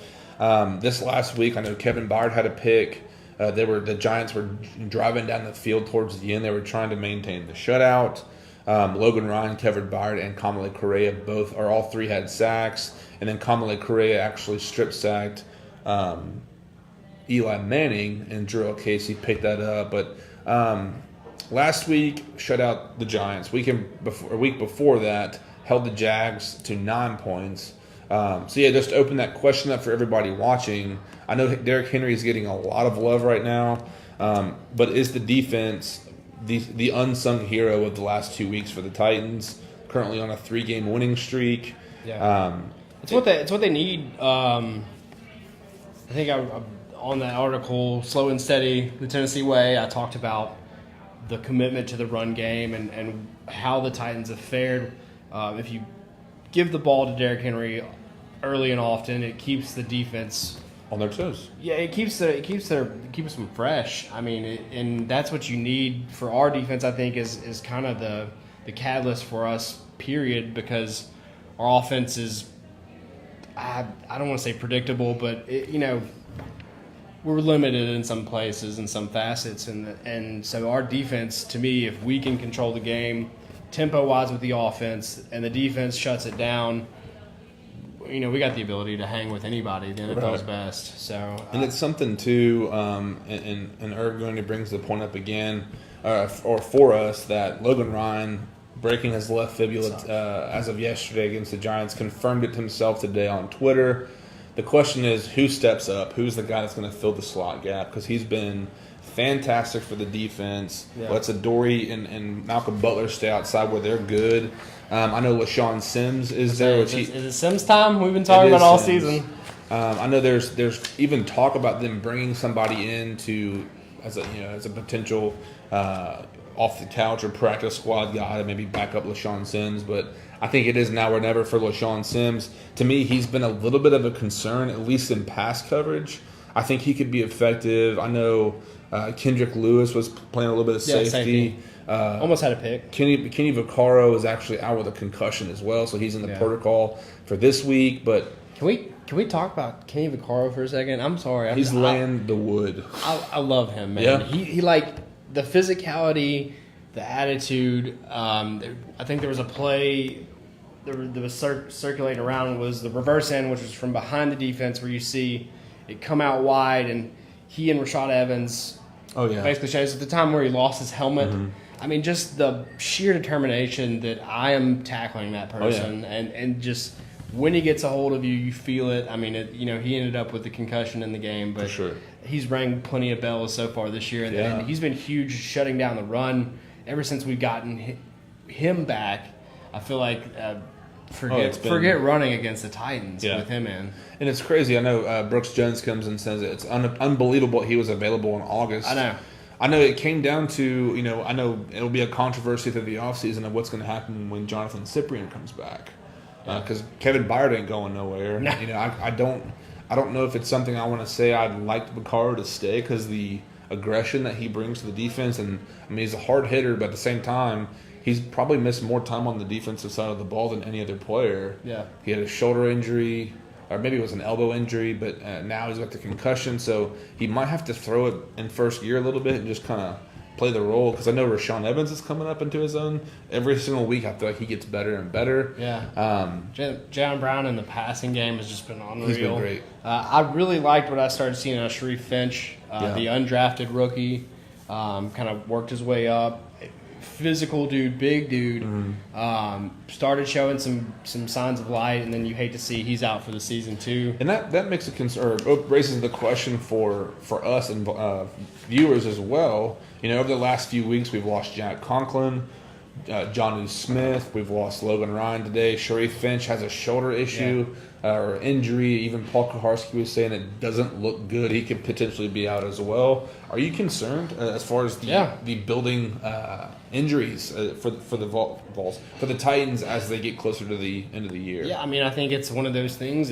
this last week, I know Kevin Byard had a pick. The Giants were driving down the field towards the end. They were trying to maintain the shutout. Logan Ryan, Kevin Byard, and Kamale Correa all three had sacks, and then Kamale Correa actually strip sacked Eli Manning, and Jurrell Casey picked that up. But last week shut out the Giants. A week before that held the Jags to 9 points. Just to open that question up for everybody watching. I know Derrick Henry is getting a lot of love right now, but is the defense the unsung hero of the last 2 weeks for the Titans? Currently on a 3-game winning streak. Yeah, it's what they need. I think on that article, Slow and Steady, the Tennessee Way, I talked about the commitment to the run game and how the Titans have fared. If you give the ball to Derrick Henry early and often, it keeps the defense on their toes. Yeah, it keeps them fresh. I mean, and that's what you need for our defense. I think is kind of the catalyst for us. Period, because our offense is I don't want to say predictable, but we're limited in some places and some facets, and so our defense, to me, if we can control the game tempo-wise with the offense and the defense shuts it down, we got the ability to hang with anybody. The NFL's best. So, and it's something too, and Irv Goodwin brings the point up again, or for us, that Logan Ryan breaking his left fibula as of yesterday against the Giants, confirmed it himself today on Twitter. The question is, who steps up? Who's the guy that's going to fill the slot gap? Because he's been fantastic for the defense. Yeah. Let's Adoree and Malcolm Butler stay outside where they're good. I know LaShawn Sims is there. Is it Sims time? We've been talking about all season. I know there's even talk about them bringing somebody in as a potential off the couch or practice squad guy to maybe back up LaShawn Sims, but I think it is now or never for LaShawn Sims. To me, he's been a little bit of a concern, at least in pass coverage. I think he could be effective. I know Kendrick Lewis was playing a little bit of safety. Almost had a pick. Kenny Vaccaro is actually out with a concussion as well, so he's in the protocol for this week. But can we talk about Kenny Vaccaro for a second? I'm sorry. He's laying the wood. I love him, man. Yeah. He like the physicality, the attitude. I think there was a play that was circulating around, was the reverse end, which was from behind the defense, where you see it come out wide, and he and Rashad Evans basically shows at the time where he lost his helmet. Mm-hmm. I mean, just the sheer determination that I am tackling that person, and just when he gets a hold of you, you feel it. I mean, he ended up with the concussion in the game, but he's rang plenty of bells so far this year, and he's been huge shutting down the run ever since we've gotten him back. I feel like forget running against the Titans with him in. And it's crazy. I know Brooks Jones comes and says it's unbelievable he was available in August. I know. I know it came down to, I know it'll be a controversy through the offseason of what's going to happen when Jonathan Cyprian comes back. Because Kevin Byard ain't going nowhere. No. I don't know if it's something I want to say I'd like Vaccaro to stay because the aggression that he brings to the defense, and I mean he's a hard hitter, but at the same time he's probably missed more time on the defensive side of the ball than any other player. Yeah, he had a shoulder injury, or maybe it was an elbow injury, but now he's got the concussion, so he might have to throw it in first gear a little bit and just kind of play the role, because I know Rashawn Evans is coming up into his own. Every single week I feel like he gets better and better. Yeah. Jalen Brown in the passing game has just been unreal. He's been great. I really liked what I started seeing out of Sharif Finch, the undrafted rookie. Kind of worked his way up. Physical dude, big dude. Mm-hmm. Started showing some signs of light, and then you hate to see he's out for the season too. And that makes a concern, raises the question for us and viewers as well. Over the last few weeks, we've lost Jack Conklin, Jonnu Smith. We've lost Logan Ryan today. Sharif Finch has a shoulder issue or injury. Even Paul Kuharsky was saying it doesn't look good. He could potentially be out as well. Are you concerned as far as the building injuries for the Vols, for the Titans as they get closer to the end of the year? Yeah, I mean, I think it's one of those things.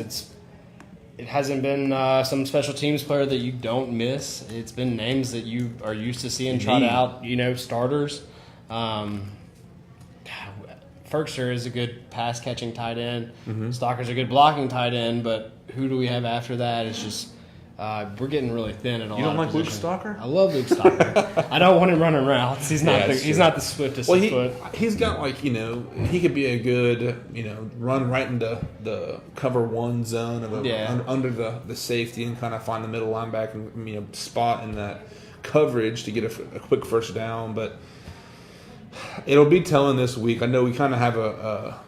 It hasn't been some special teams player that you don't miss. It's been names that you are used to seeing trot out, starters. Ferkser is a good pass-catching tight end. Mm-hmm. Stalker's a good blocking tight end, but who do we have after that? It's just we're getting really thin at a lot of positions. You don't like Luke Stalker? I love Luke Stalker. I don't want him running routes. He's not the swiftest of foot. He's got he could be a good run right into the cover one zone of under the safety and kind of find the middle linebacker spot in that coverage to get a quick first down, but it'll be telling this week. I know we kind of have a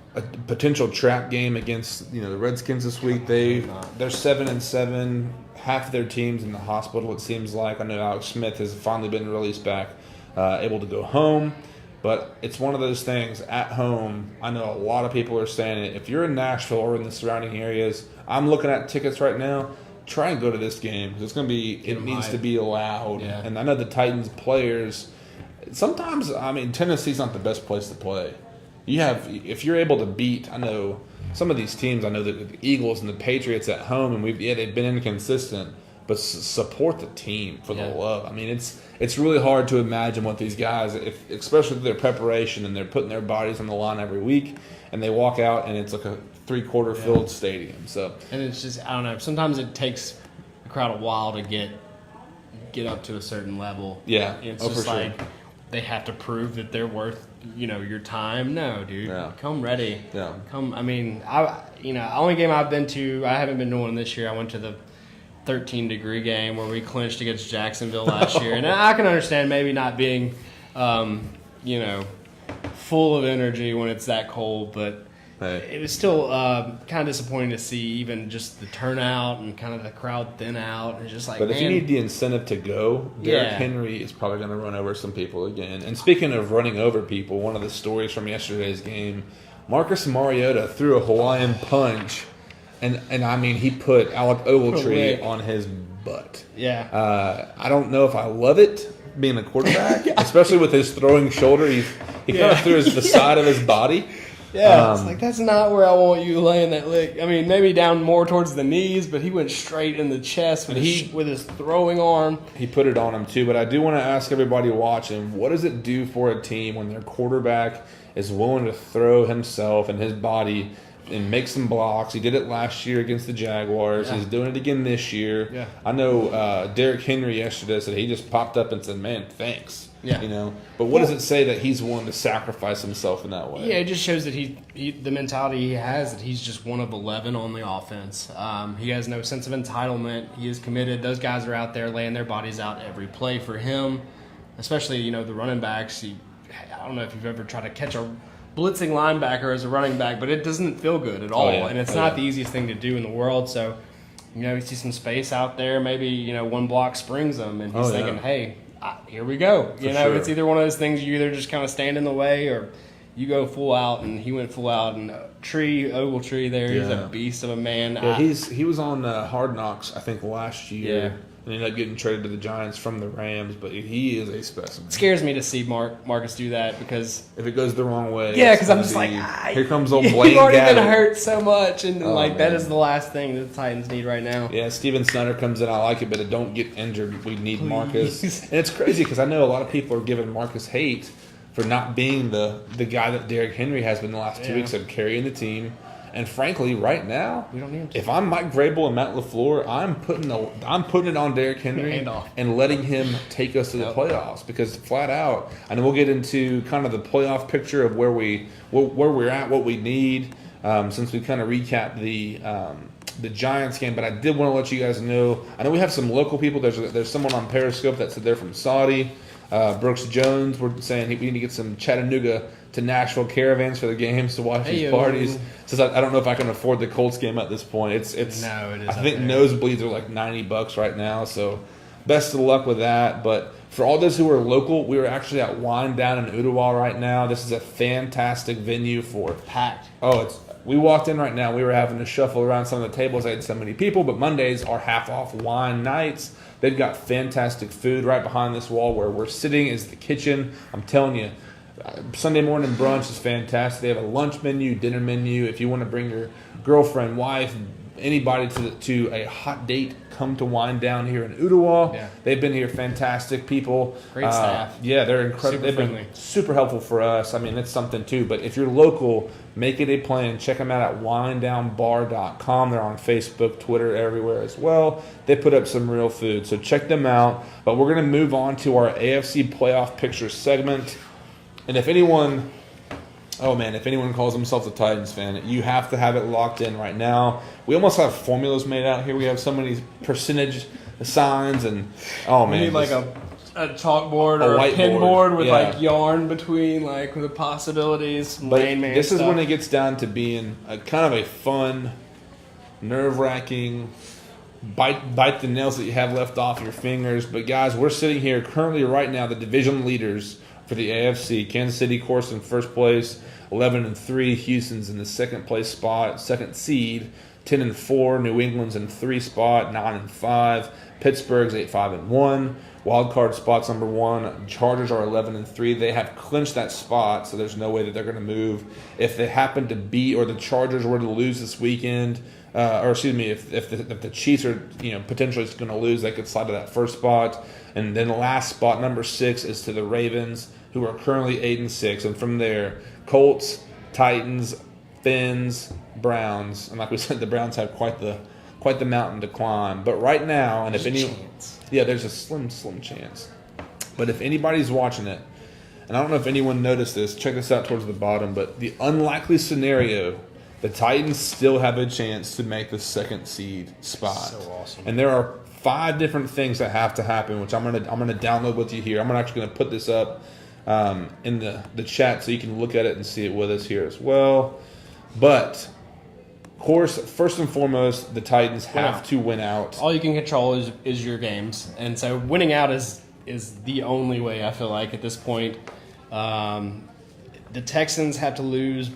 potential trap game against the Redskins this week. They're 7-7. Half of their team's in the hospital, it seems like. I know Alex Smith has finally been released back, able to go home. But it's one of those things at home. I know a lot of people are saying it. If you're in Nashville or in the surrounding areas, I'm looking at tickets right now. Try and go to this game because it's going to be. It needs to be loud. Yeah. And I know the Titans players. Sometimes, Tennessee's not the best place to play. If you're able to beat, I know some of these teams, I know that the Eagles and the Patriots at home, and they've been inconsistent, but support the team for the love. It's really hard to imagine what these guys, especially with their preparation and they're putting their bodies on the line every week, and they walk out and it's like a 3/4 filled stadium. So, and it's just, I don't know, sometimes it takes a crowd a while to get up to a certain level. Yeah, it's just like they have to prove that they're worth your time. No, dude, come ready. Yeah, come. Only game I've been to, I haven't been to one this year. I went to the 13-degree game where we clinched against Jacksonville last year, and I can understand maybe not being, full of energy when it's that cold, but. It was still kind of disappointing to see even just the turnout and kind of the crowd thin out. It's just like, but if you need the incentive to go, Derrick Henry is probably going to run over some people again. And speaking of running over people, one of the stories from yesterday's game, Marcus Mariota threw a Hawaiian punch, and he put Alec Ogletree on his butt. Yeah. I don't know if I love it being a quarterback, especially with his throwing shoulder. He kind of threw the side of his body. Yeah, it's like, that's not where I want you laying that lick. Maybe down more towards the knees, but he went straight in the chest with his throwing arm. He put it on him, too. But I do want to ask everybody watching, what does it do for a team when their quarterback is willing to throw himself and his body and make some blocks? He did it last year against the Jaguars. Yeah. He's doing it again this year. Yeah. I know Derrick Henry yesterday said he just popped up and said, man, thanks. Yeah. But what does it say that he's willing to sacrifice himself in that way? Yeah, it just shows that the mentality he has, that he's just one of 11 on the offense. He has no sense of entitlement. He is committed. Those guys are out there laying their bodies out every play for him, especially, the running backs. I don't know if you've ever tried to catch a blitzing linebacker as a running back, but it doesn't feel good at all. Oh, yeah. And it's not the easiest thing to do in the world. So, you see some space out there. Maybe, one block springs him, and he's thinking, hey, here we go. Sure. It's either one of those things you either just kind of stand in the way or you go full out, and he went full out, and Ogletree there, he's a beast of a man. Yeah, he was on Hard Knocks, I think, last year. Yeah. And ended up getting traded to the Giants from the Rams, but he is a specimen. It scares me to see Marcus do that because if it goes the wrong way, because I'm just here comes old Blaine. You've already Gabbert. been hurt so much, and man. that is the last thing that the Titans need right now. Yeah, Steven Snyder comes in. I like it, but don't get injured. We need Marcus, Please. and it's crazy because I know a lot of people are giving Marcus hate for not being the guy that Derrick Henry has been the last 2 weeks of carrying the team. And frankly, right now, we don't need him to. If I'm Mike Vrabel and Matt LaFleur, I'm putting it on Derrick Henry and letting him take us to the playoffs because flat out, I know we'll get into kind of the playoff picture of where we're at, what we need, since we kind of recapped the Giants game. But I did want to let you guys know. I know we have some local people. There's someone on Periscope that said they're from Saudi. Brooks Jones, we're saying we need to get some Chattanooga to Nashville caravans for the games to watch these parties. Says I don't know if I can afford the Colts game at this point. It is. I think nosebleeds are like $90 right now. So best of luck with that. But for all those who are local, we are actually at Wine Down in Ottawa right now. This is a fantastic venue for packed. We walked in right now. We were having to shuffle around some of the tables. I had so many people, but Mondays are half-off wine nights. They've got fantastic food right behind this wall where we're sitting is the kitchen. I'm telling you, Sunday morning brunch is fantastic. They have a lunch menu, dinner menu. If you want to bring your girlfriend, wife, anybody to a hot date, come to Wine Down here in Ottawa. Yeah. They've been here, fantastic people. Great staff. Yeah, they're incredible. They've been super helpful for us. I mean, it's something too. But if you're local, make it a plan. Check them out at winedownbar.com. They're on Facebook, Twitter, everywhere as well. They put up some real food. So check them out. But we're going to move on to our AFC playoff picture segment. And if anyone calls themselves a Titans fan, you have to have it locked in right now. We almost have formulas made out here. We have so many percentage signs and we need like a chalkboard or a pin board with like yarn between like the possibilities. But this is when it gets down to being a kind of a fun, nerve-wracking, bite the nails that you have left off your fingers. But guys, we're sitting here currently right now, the division leaders for the AFC. Kansas City, of course, in first place, 11-3. Houston's in the second place spot, second seed, 10-4. New England's in 3 spot, 9-5. Pittsburgh's 8-5-1. Wild card spots number 1. Chargers are 11-3. They have clinched that spot, so there's no way that they're going to move. If they happen to beat or the Chargers were to lose this weekend, if the Chiefs are potentially going to lose, they could slide to that first spot. And then the last spot, number 6, is to the Ravens, who are currently 8-6. And from there, Colts, Titans, Fins, Browns. And like we said, the Browns have quite the mountain to climb. But right now, and there's a slim chance. But if anybody's watching it, and I don't know if anyone noticed this, check this out towards the bottom, but the unlikely scenario, the Titans still have a chance to make the second seed spot. So awesome. And there are 5 different things that have to happen, which I'm gonna download with you here. I'm actually gonna put this up in the chat so you can look at it and see it with us here as well. But of course, first and foremost, the Titans have to win out. All you can control is your games, and so winning out is the only way, I feel like, at this point. The Texans have to lose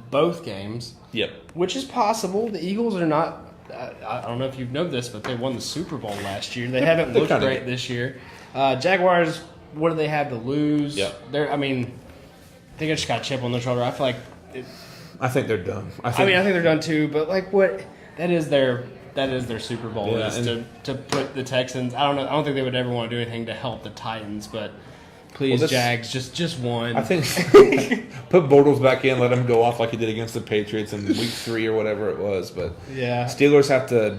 both games. Yep. Which is possible. The Eagles are not. I don't know if you've known this, but they won the Super Bowl last year. They haven't looked great this year. Jaguars, what do they have to lose? Yep. I think they just got a chip on their shoulder. I feel like. I think they're done. I think they're done too. But like, what? That is their Super Bowl is to put the Texans. I don't know. I don't think they would ever want to do anything to help the Titans, but. Please, Jags, just one. I think put Bortles back in, let him go off like he did against the Patriots in week 3 or whatever it was. But Steelers have to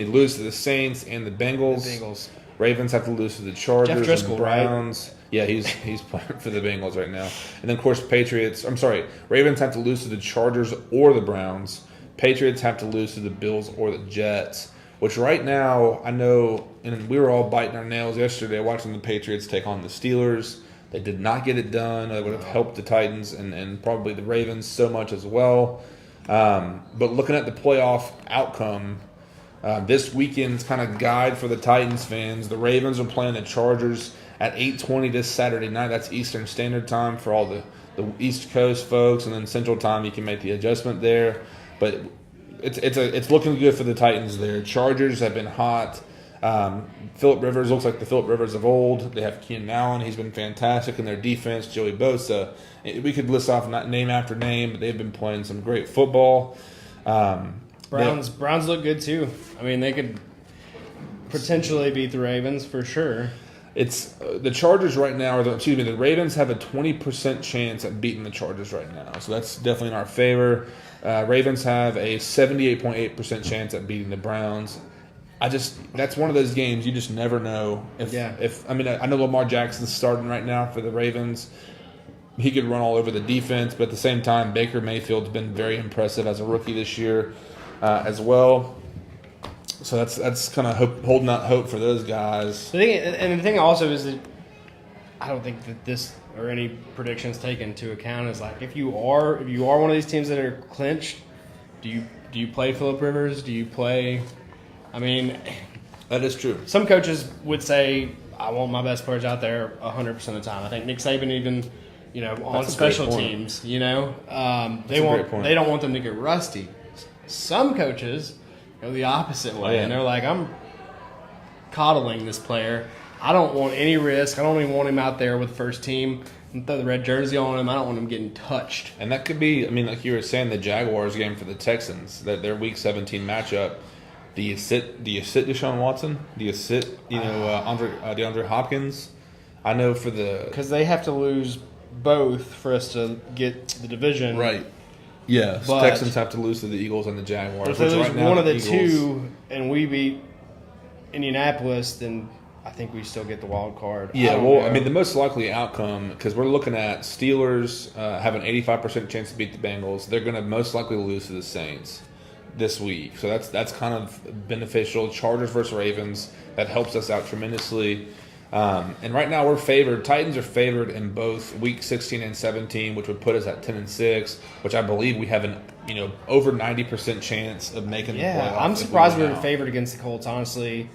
lose to the Saints and the Bengals. Ravens have to lose to the Chargers Jeff Driscoll, and the Browns. Right? Yeah, he's playing for the Bengals right now. And then of course Ravens have to lose to the Chargers or the Browns. Patriots have to lose to the Bills or the Jets. Which right now, I know, and we were all biting our nails yesterday watching the Patriots take on the Steelers. They did not get it done. It would have helped the Titans and probably the Ravens so much as well. But looking at the playoff outcome, this weekend's kind of guide for the Titans fans. The Ravens are playing the Chargers at 8:20 this Saturday night. That's Eastern Standard Time for all the East Coast folks, and then Central Time you can make the adjustment there. But it's looking good for the Titans there. Chargers have been hot. Phillip Rivers looks like the Phillip Rivers of old. They have Keenan Allen. He's been fantastic in their defense. Joey Bosa. We could list off name after name, but they've been playing some great football. Browns look good too. I mean, they could potentially beat the Ravens for sure. It's the Chargers right now, the Ravens have a 20% chance at beating the Chargers right now. So that's definitely in our favor. Ravens have a 78.8% chance at beating the Browns. That's one of those games you just never know. I know Lamar Jackson's starting right now for the Ravens. He could run all over the defense, but at the same time, Baker Mayfield's been very impressive as a rookie this year as well. So that's kind of holding out hope for those guys. The thing also is that I don't think that this or any predictions taken into account is like if you are one of these teams that are clinched, do you play Phillip Rivers? Do you play? I mean, that is true. Some coaches would say I want my best players out there 100% of the time. I think Nick Saban even, on special teams, they don't want them to get rusty. Some coaches go the opposite way, and they're like, I'm coddling this player. I don't want any risk. I don't even want him out there with first team and throw the red jersey on him. I don't want him getting touched. And that could be, like you were saying, the Jaguars game for the Texans, their Week 17 matchup. Do you sit Deshaun Watson? Do you sit DeAndre Hopkins? I know because they have to lose both for us to get the division right. Yeah, so Texans have to lose to the Eagles and the Jaguars. If they lose one of the two and we beat Indianapolis, then I think we still get the wild card. Yeah, the most likely outcome, because we're looking at Steelers have an 85% chance to beat the Bengals. They're going to most likely lose to the Saints this week. So that's kind of beneficial. Chargers versus Ravens, that helps us out tremendously. And right now we're favored. Titans are favored in both Week 16 and 17, which would put us at 10-6, which I believe we have an over 90% chance of making the playoffs. I'm surprised we were favored against the Colts, honestly.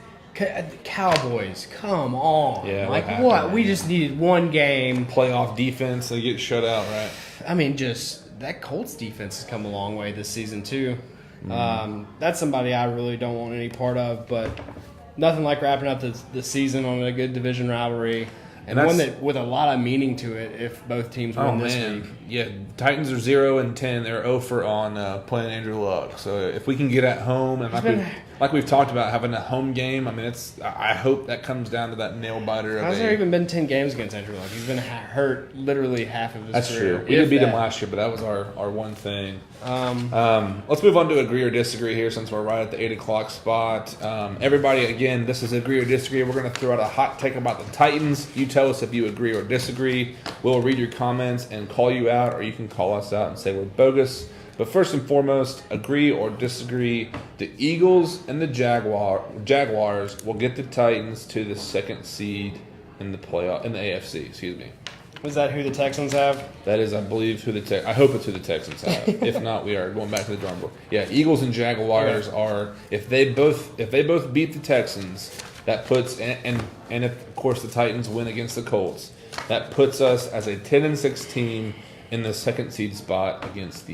Cowboys, come on. Yeah, what? We just needed one game. Playoff defense, they get shut out, right? I mean, just that Colts defense has come a long way this season, too. That's somebody I really don't want any part of, but nothing like wrapping up the season on a good division rivalry. And one that with a lot of meaning to it if both teams win this week. Yeah, Titans are 0-10. They're 0 on playing Andrew Luck. So if we can get at home, and like we've talked about, having a home game, I hope that comes down to that nail biter. How's there even been 10 games against Andrew Luck? He's been hurt literally half of his career. True. We did beat him last year, but that was our one thing. Let's move on to agree or disagree here since we're right at the 8 o'clock spot. Everybody, again, this is agree or disagree. We're going to throw out a hot take about the Titans. You tell us if you agree or disagree. We'll read your comments and call you out, or you can call us out and say we're bogus. But first and foremost, agree or disagree. The Eagles and the Jaguars will get the Titans to the second seed in the playoff in the AFC. Excuse me. Was that who the Texans have? That is, I believe, I hope it's who the Texans have. If not, we are going back to the drawing board. Yeah, Eagles and Jaguars are. If they both beat the Texans, that puts and if, of course the Titans win against the Colts, that puts us as a 10-6 team in the second seed spot against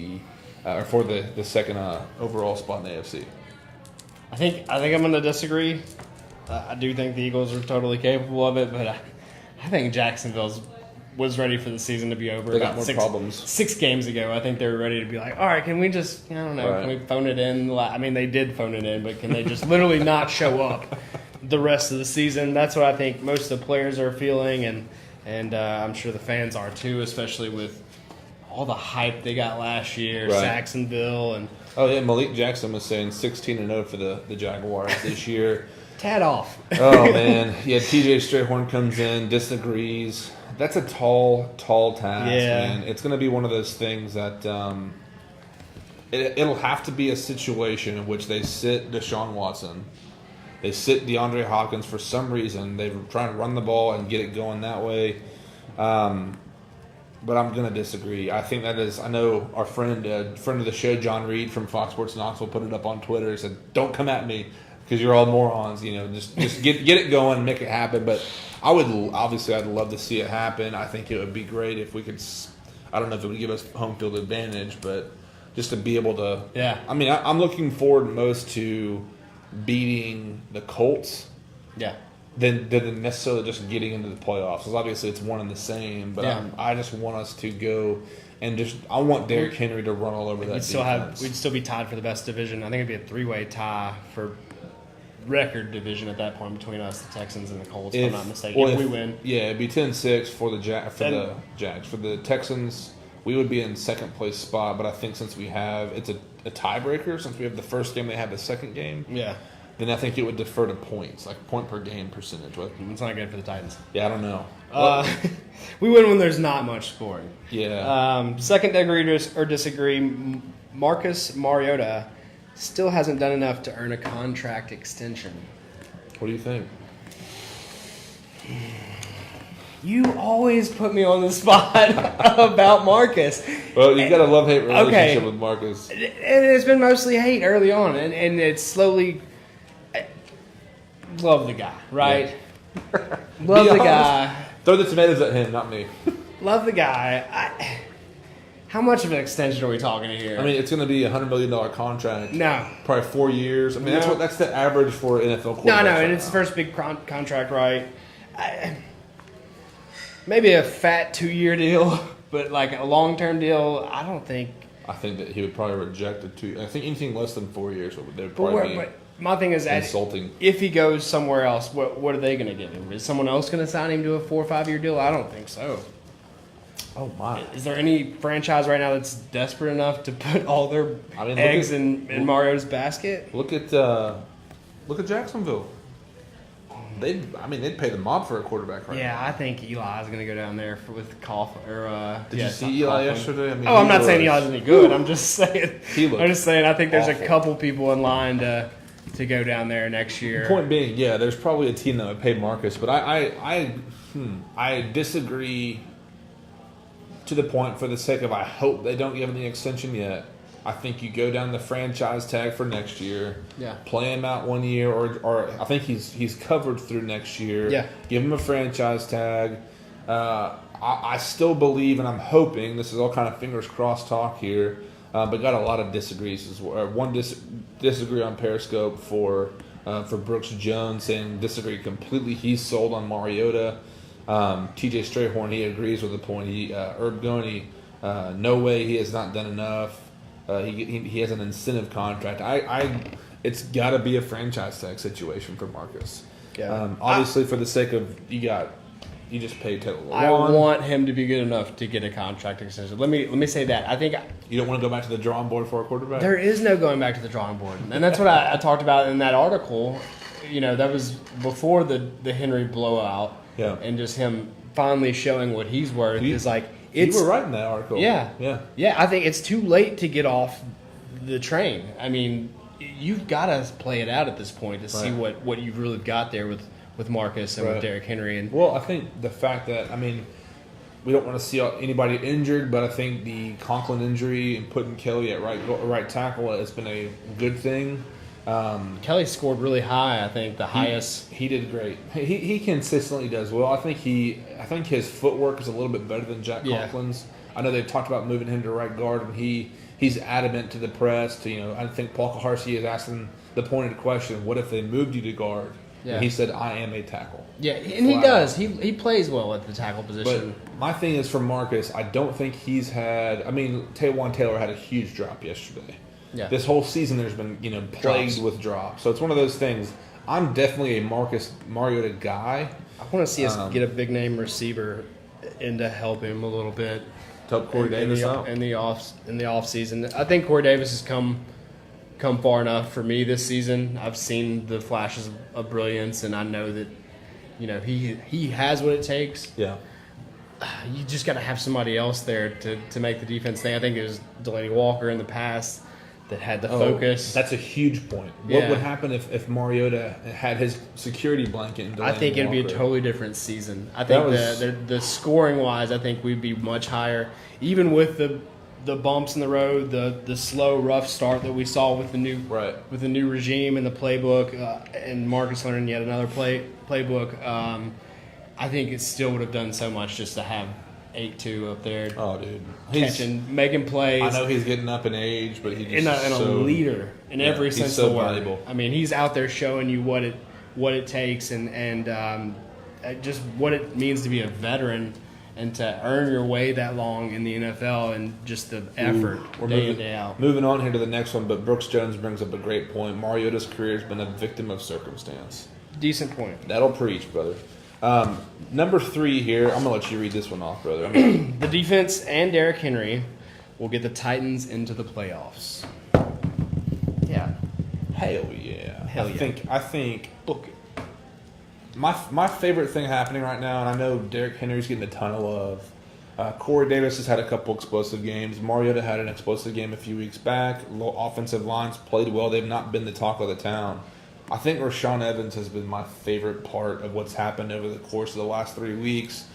for the second overall spot in the AFC. I think I'm going to disagree. I do think the Eagles are totally capable of it, but I think Jacksonville was ready for the season to be over. They got more problems. 6 games ago, I think they were ready to be like, all right, can we just, I don't know, Can we phone it in? I mean, they did phone it in, but can they just literally not show up the rest of the season? That's what I think most of the players are feeling, and I'm sure the fans are too, especially with all the hype they got last year, Jacksonville. And Malik Jackson was saying 16-0 for the Jaguars this year. Tad off. Oh, man. Yeah, TJ Strayhorn comes in, disagrees. That's a tall task, man. It's going to be one of those things that it'll have to be a situation in which they sit Deshaun Watson. They sit DeAndre Hopkins for some reason. They're trying to run the ball and get it going that way. But I'm going to disagree. I think that is, I know our friend of the show, John Reed from Fox Sports Knoxville, put it up on Twitter. He said, don't come at me because you're all morons. Just get it going, make it happen. But I'd love to see it happen. I think it would be great if we could. I don't know if it would give us home field advantage, but just to be able to. Yeah. I mean, I'm looking forward most to beating the Colts. Yeah. Than necessarily just getting into the playoffs. Because obviously it's one and the same, but I just want us to go and I want Derrick Henry to run all over that defense. We'd still be tied for the best division. I think it'd be a 3-way tie for record division at that point between us, the Texans, and the Colts. If I'm not mistaken, if we win. Yeah, it'd be 10-6 for the Jags. For the Texans, we would be in second place spot. But I think since we have it's a tiebreaker, since we have the first game, they have the second game. Yeah. Then I think it would defer to points, like point per game percentage. It's not good for the Titans. Yeah, I don't know. We win when there's not much scoring. Yeah. Second agree or disagree. Marcus Mariota still hasn't done enough to earn a contract extension. What do you think? You always put me on the spot about Marcus. Well, you got a love-hate relationship with Marcus. And it's been mostly hate early on, and it's slowly... Love the guy, right? Yeah. Love the guy. Throw the tomatoes at him, not me. Love the guy. How much of an extension are we talking here? I mean, it's going to be a $100 million contract. No. Probably 4 years. I mean, that's the average for NFL quarterbacks. No, and it's the first big contract, right? Maybe a fat 2-year deal, but like a long-term deal, I don't think. I think that he would probably reject it too. I think anything less than 4 years would probably be my thing is insulting. If he goes somewhere else, what are they going to give him? Is someone else going to sign him to a 4 or 5 year deal? I don't think so. Oh my! Is there any franchise right now that's desperate enough to put all their eggs in Mariota's basket? Look at Jacksonville. They'd pay the mob for a quarterback right now. Yeah, I think Eli's going to go down there with Coughlin. Did you see Eli yesterday? I'm not saying Eli's any good. I'm just saying. I think there's awful. a couple people in line to go down there next year. Point being, yeah, there's probably a team that would pay Marcus, but I disagree to the point for the sake of I hope they don't give him the extension yet. I think you go down the franchise tag for next year. Yeah. Play him out 1 year, or I think he's covered through next year. Yeah. Give him a franchise tag. I still believe, and I'm hoping, this is all kind of fingers crossed talk here, but got a lot of disagrees. One disagree on Periscope for Brooks Jones, saying disagree completely. He's sold on Mariota. TJ Strayhorn, he agrees with the point. Herb Goney, no way, he has not done enough. He has an incentive contract. It's got to be a franchise tag situation for Marcus. Yeah. Obviously, for the sake of you just pay Taylor Lewan. I want him to be good enough to get a contract extension. Let me say that. I think you don't want to go back to the drawing board for a quarterback. There is no going back to the drawing board, and that's what I talked about in that article. That was before the Henry blowout. Yeah. And just him finally showing what he's worth is like. You were right in that article. Yeah. Yeah. I think it's too late to get off the train. I mean, you've got to play it out at this point to see what you've really got there with Marcus and with Derrick Henry. Well, I think the fact that we don't want to see anybody injured, but I think the Conklin injury and putting Kelly at right tackle has been a good thing. Kelly scored really high. I think the highest. He did great. He consistently does well. I think his footwork is a little bit better than Jack Conklin's. I know they've talked about moving him to right guard, and he's adamant to the press. I think Paul Kaharski is asking the pointed question: what if they moved you to guard? Yeah. And he said, "I am a tackle." Yeah, and he does. He plays well at the tackle position. But my thing is for Marcus, I don't think he's had. Taylor Taylor had a huge drop yesterday. Yeah. This whole season, there's been plagued with drops. So it's one of those things. I'm definitely a Marcus Mariota guy. I want to see us get a big name receiver in to help him a little bit. Help Corey Davis out in the off season. I think Corey Davis has come far enough for me this season. I've seen the flashes of brilliance, and I know that he has what it takes. Yeah. You just got to have somebody else there to make the defense thing. I think it was Delaney Walker in the past that had the focus. That's a huge point. What would happen if Mariota had his security blanket in Delaney I think it'd be a totally different season. I think the scoring wise, I think we'd be much higher, even with the bumps in the road, the slow, rough start that we saw with the new regime and the playbook, and Marcus learning yet another playbook. I think it still would have done so much just to have 8'2" up there. Oh, dude. Making plays. I know he's getting up in age, but he's a leader in every sense of the word. Valuable. I mean, he's out there showing you what it takes and just what it means to be a veteran and to earn your way that long in the NFL and just the effort day in, day out. Moving on here to the next one, but Brooks Jones brings up a great point. Mariota's career has been a victim of circumstance. Decent point. That'll preach, brother. Number 3 here. I'm going to let you read this one off, brother. The defense and Derrick Henry will get the Titans into the playoffs. Yeah. Hell yeah. I think book it. My favorite thing happening right now, and I know Derrick Henry's getting a ton of love. Corey Davis has had a couple explosive games. Mariota had an explosive game a few weeks back. Offensive lines played well. They've not been the talk of the town. I think Rashaan Evans has been my favorite part of what's happened over the course of the last 3 weeks.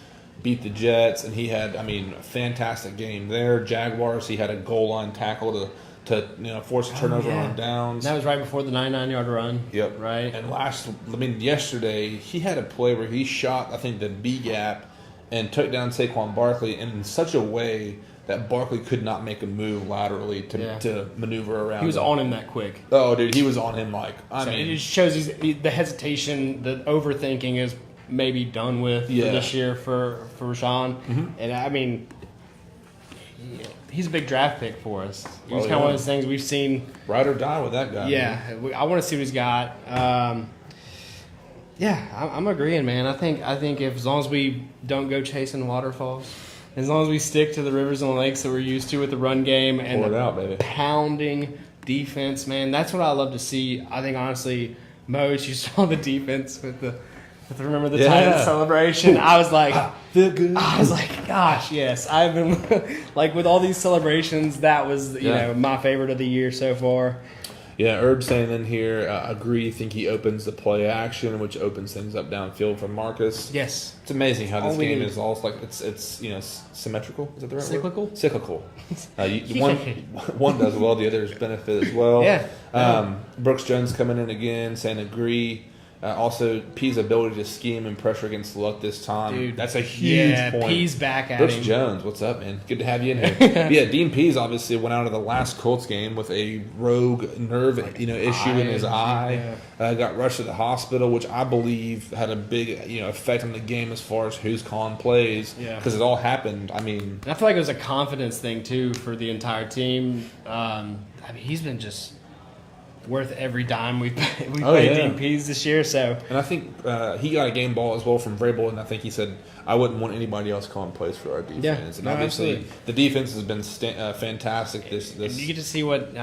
Beat the Jets, and he had, a fantastic game there. Jaguars, he had a goal line tackle to force a turnover on downs. That was right before the 99-yard run. Yep. Right. And yesterday, he had a play where he shot, I think, the B gap and took down Saquon Barkley in such a way that Barkley could not make a move laterally to maneuver around. He was on him that quick. Oh, dude, he was on him it just shows the hesitation, the overthinking is maybe done with for this year for Rashaan. Mm-hmm. And he's a big draft pick for us. He's kind of one of those things we've seen. Ride or die with that guy. Yeah, man. I want to see what he's got. I'm agreeing, man. I think if as long as we don't go chasing waterfalls, as long as we stick to the rivers and the lakes that we're used to with the run game and pounding defense, man, that's what I love to see. I think, honestly, Mose, you saw the defense with the remember the Titans celebration? I was like, feel good. I was like, gosh, yes. I've been, with all these celebrations, that was, my favorite of the year so far. Yeah, Herb saying in here, agree, think he opens the play action, which opens things up downfield for Marcus. Yes. It's amazing how this game is all it's symmetrical. Is that the right Cyclical? word? Cyclical. One does well, the others benefit as well. Yeah. Brooks Jones coming in again, saying agree. Also, P's ability to scheme and pressure against luck this time. Dude, that's a huge point. P's back at Brooks him. Jones, what's up, man? Good to have you in here. Yeah, Dean Pease obviously went out of the last Colts game with a rogue nerve issue in his eye. Got rushed to the hospital, which I believe had a big effect on the game as far as who's calling plays. Because it all happened. I feel like it was a confidence thing, too, for the entire team. He's been just worth every dime we played Dean Pease this year. So, and I think he got a game ball as well from Vrabel, and I think he said, I wouldn't want anybody else calling plays for our defense. And obviously, the defense has been fantastic. This you get to see what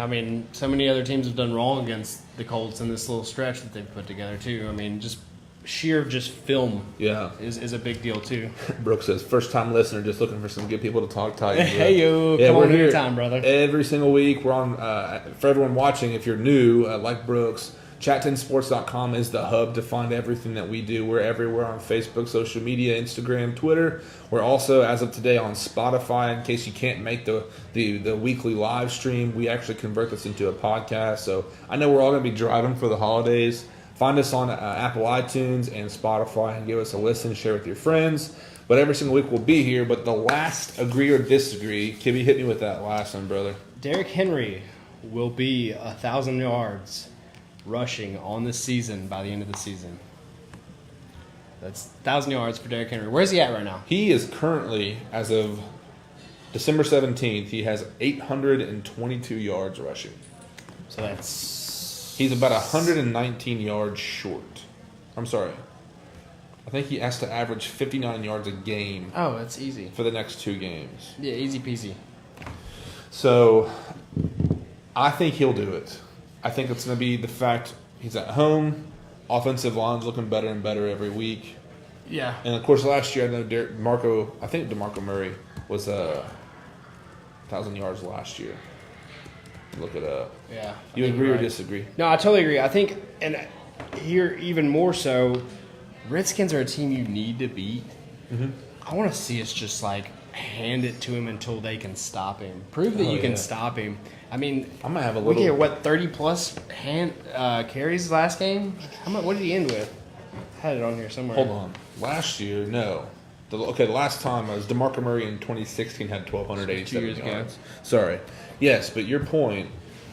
so many other teams have done wrong against the Colts in this little stretch that they've put together too. Just film is a big deal too. Brooks says, first time listener, just looking for some good people to talk Titans. Hey yo, come on here time, brother. Every single week we're on. For everyone watching, if you're new, like Brooks, chat10sports.com is the hub to find everything that we do. We're everywhere on Facebook, social media, Instagram, Twitter. We're also, as of today, on Spotify. In case you can't make the weekly live stream, we actually convert this into a podcast. So I know we're all going to be driving for the holidays. Find us on Apple iTunes and Spotify and give us a listen, share with your friends. But every single week we'll be here. But the last agree or disagree, Kibby, hit me with that last one, brother. Derrick Henry will be 1,000 yards rushing on the season by the end of the season. That's 1,000 yards for Derrick Henry. Where's he at right now? He is currently, as of December 17th, he has 822 yards rushing. So that's... He's about 119 yards short. I'm sorry. I think he has to average 59 yards a game. Oh, that's easy. For the next 2 games. Yeah, easy peasy. So, I think he'll do it. I think it's going to be the fact he's at home. Offensive line's looking better and better every week. Yeah. And, of course, last year, I know DeMarco Murray was 1,000 yards last year. Look it up. Yeah. You agree or disagree? No, I totally agree. I think, and here even more so, Redskins are a team you need to beat. Mm-hmm. I want to see us just hand it to him until they can stop him. Prove that you can stop him. I mean, I'm gonna have a little. We get 30 plus carries last game. What did he end with? I had it on here somewhere. Hold on. Last year, no. The last time was DeMarco Murray in 2016 had 1,287 yards. Sorry. Yes, but your point,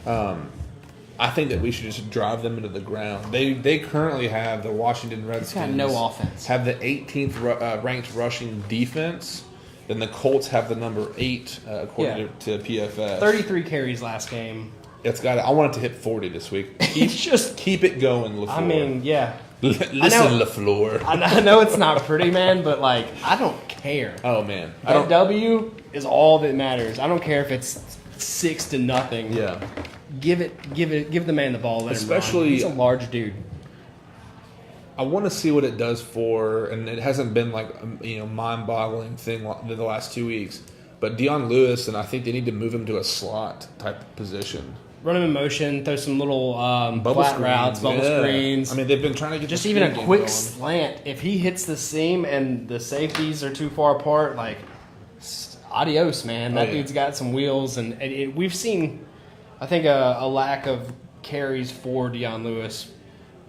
I think that we should just drive them into the ground. They currently have the Washington Redskins. Got no offense. Have the 18th ranked rushing defense. Then the Colts have the number 8 according to PFF. 33 carries last game. I want it to hit 40 this week. Keep it going, LaFleur. I mean, yeah. Listen, LaFleur. I know it's not pretty, man, but like I don't care. Oh man, That W is all that matters. I don't care if it's 6-0. Yeah. Give the man the ball. Especially, he's a large dude. I want to see what it does for, and it hasn't been like mind-boggling thing the last 2 weeks. But Dion Lewis, and I think they need to move him to a slot type position. Run him in motion, throw some little bubble flat routes, bubble screens. I mean, they've been trying to get just even a quick slant. If he hits the seam and the safeties are too far apart, like adios, man. That dude's got some wheels, and we've seen, I think, a lack of carries for Dion Lewis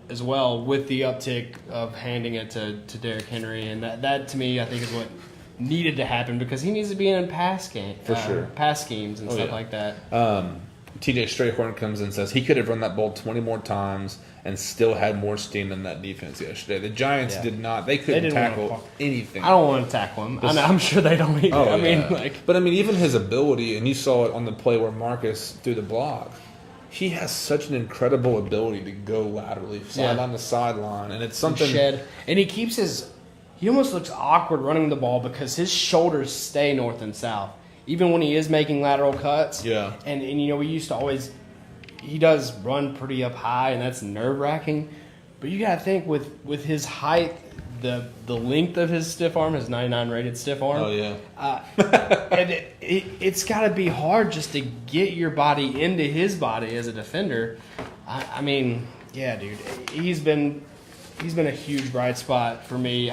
as well, with the uptick of handing it to Derrick Henry, and that to me I think is what needed to happen, because he needs to be in pass schemes and stuff like that. TJ Strayhorn comes in and says he could have run that ball 20 more times and still had more steam than that defense yesterday. The Giants did not. They couldn't tackle anything. I don't want to tackle him. I'm sure they don't either. But I mean, even his ability, and you saw it on the play where Marcus threw the block. He has such an incredible ability to go laterally, sideline to sideline, and it's something. And he keeps he almost looks awkward running the ball because his shoulders stay north and south, even when he is making lateral cuts. Yeah. And we used to always, he does run pretty up high, and that's nerve-wracking. But you got to think with his height, the length of his stiff arm, his 99 rated stiff arm. Oh, yeah. And it's got to be hard just to get your body into his body as a defender. I mean, yeah, dude. He's been a huge bright spot for me.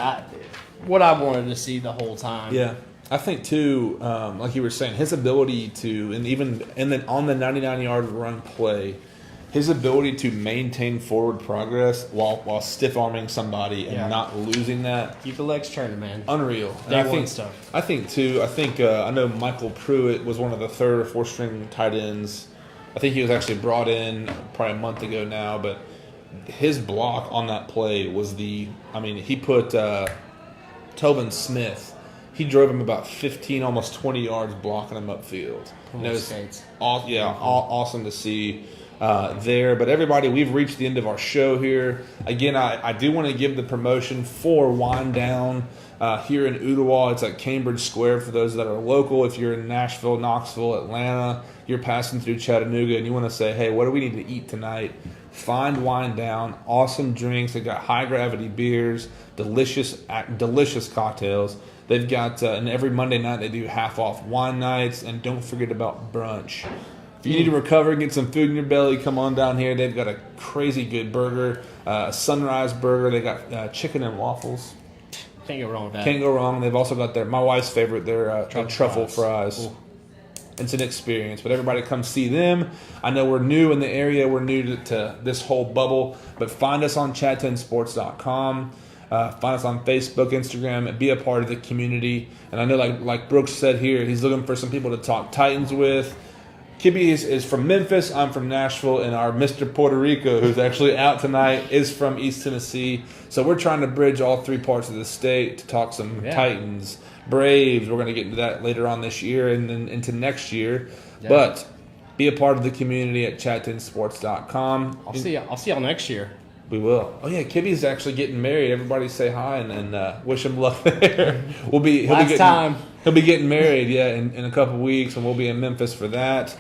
What I wanted to see the whole time. Yeah. I think, too, like you were saying, his ability to, and even on the 99-yard run play, his ability to maintain forward progress while stiff-arming somebody and not losing that. Keep the legs churning, man. Unreal. I think, too, I know Michael Pruitt was one of the 3rd or 4th string tight ends. I think he was actually brought in probably a month ago now, but his block on that play was he put Tobin Smith. He drove him about 15, almost 20 yards blocking him upfield. And it was awesome to see there. But everybody, we've reached the end of our show here. Again, I do want to give the promotion for Wind Down here in Ooltewah. It's at Cambridge Square for those that are local. If you're in Nashville, Knoxville, Atlanta, you're passing through Chattanooga and you want to say, hey, what do we need to eat tonight? Find Wind Down. Awesome drinks. They've got high-gravity beers, delicious cocktails. They've got, and every Monday night they do half-off wine nights, and don't forget about brunch. If you need to recover and get some food in your belly, come on down here. They've got a crazy good burger, a sunrise burger. They got chicken and waffles. Can't go wrong with that. Can't go wrong. They've also got my wife's favorite, their truffle fries. Ooh. It's an experience, but everybody come see them. I know we're new in the area. We're new to this whole bubble, but find us on chat10sports.com. Find us on Facebook, Instagram, and be a part of the community. And I know, like Brooks said here, he's looking for some people to talk Titans with. Kibby is from Memphis. I'm from Nashville. And our Mr. Puerto Rico, who's actually out tonight, is from East Tennessee. So we're trying to bridge all 3 parts of the state to talk some Titans, Braves. We're going to get into that later on this year and then into next year. Yeah. But be a part of the community at chat10sports.com. I'll see y'all next year. We will. Oh yeah, Kibby's actually getting married. Everybody say hi and wish him luck there. He'll be getting married, in a couple weeks, and we'll be in Memphis for that.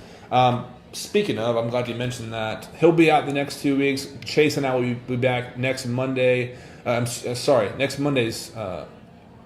Speaking of, I'm glad you mentioned that. He'll be out the next 2 weeks. Chase and I will be back next Monday. Next Monday's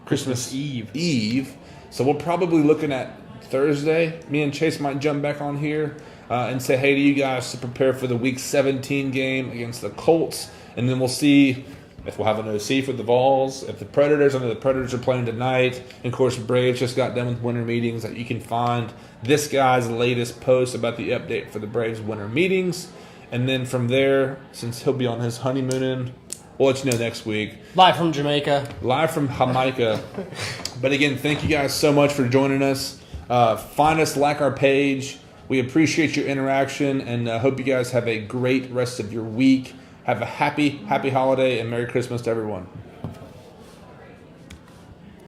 Christmas Eve. So we're probably looking at Thursday. Me and Chase might jump back on here. And say hey to you guys to prepare for the Week 17 game against the Colts. And then we'll see if we'll have an OC for the Vols, if the Predators, I know the Predators are playing tonight. And, of course, Braves just got done with winter meetings. That you can find this guy's latest post about the update for the Braves winter meetings. And then from there, since he'll be on his honeymoon We'll let you know next week. Live from Jamaica. Live from Jamaica. But again, thank you guys so much for joining us. Find us, like our page. We appreciate your interaction, and hope you guys have a great rest of your week. Have a happy holiday, and Merry Christmas to everyone.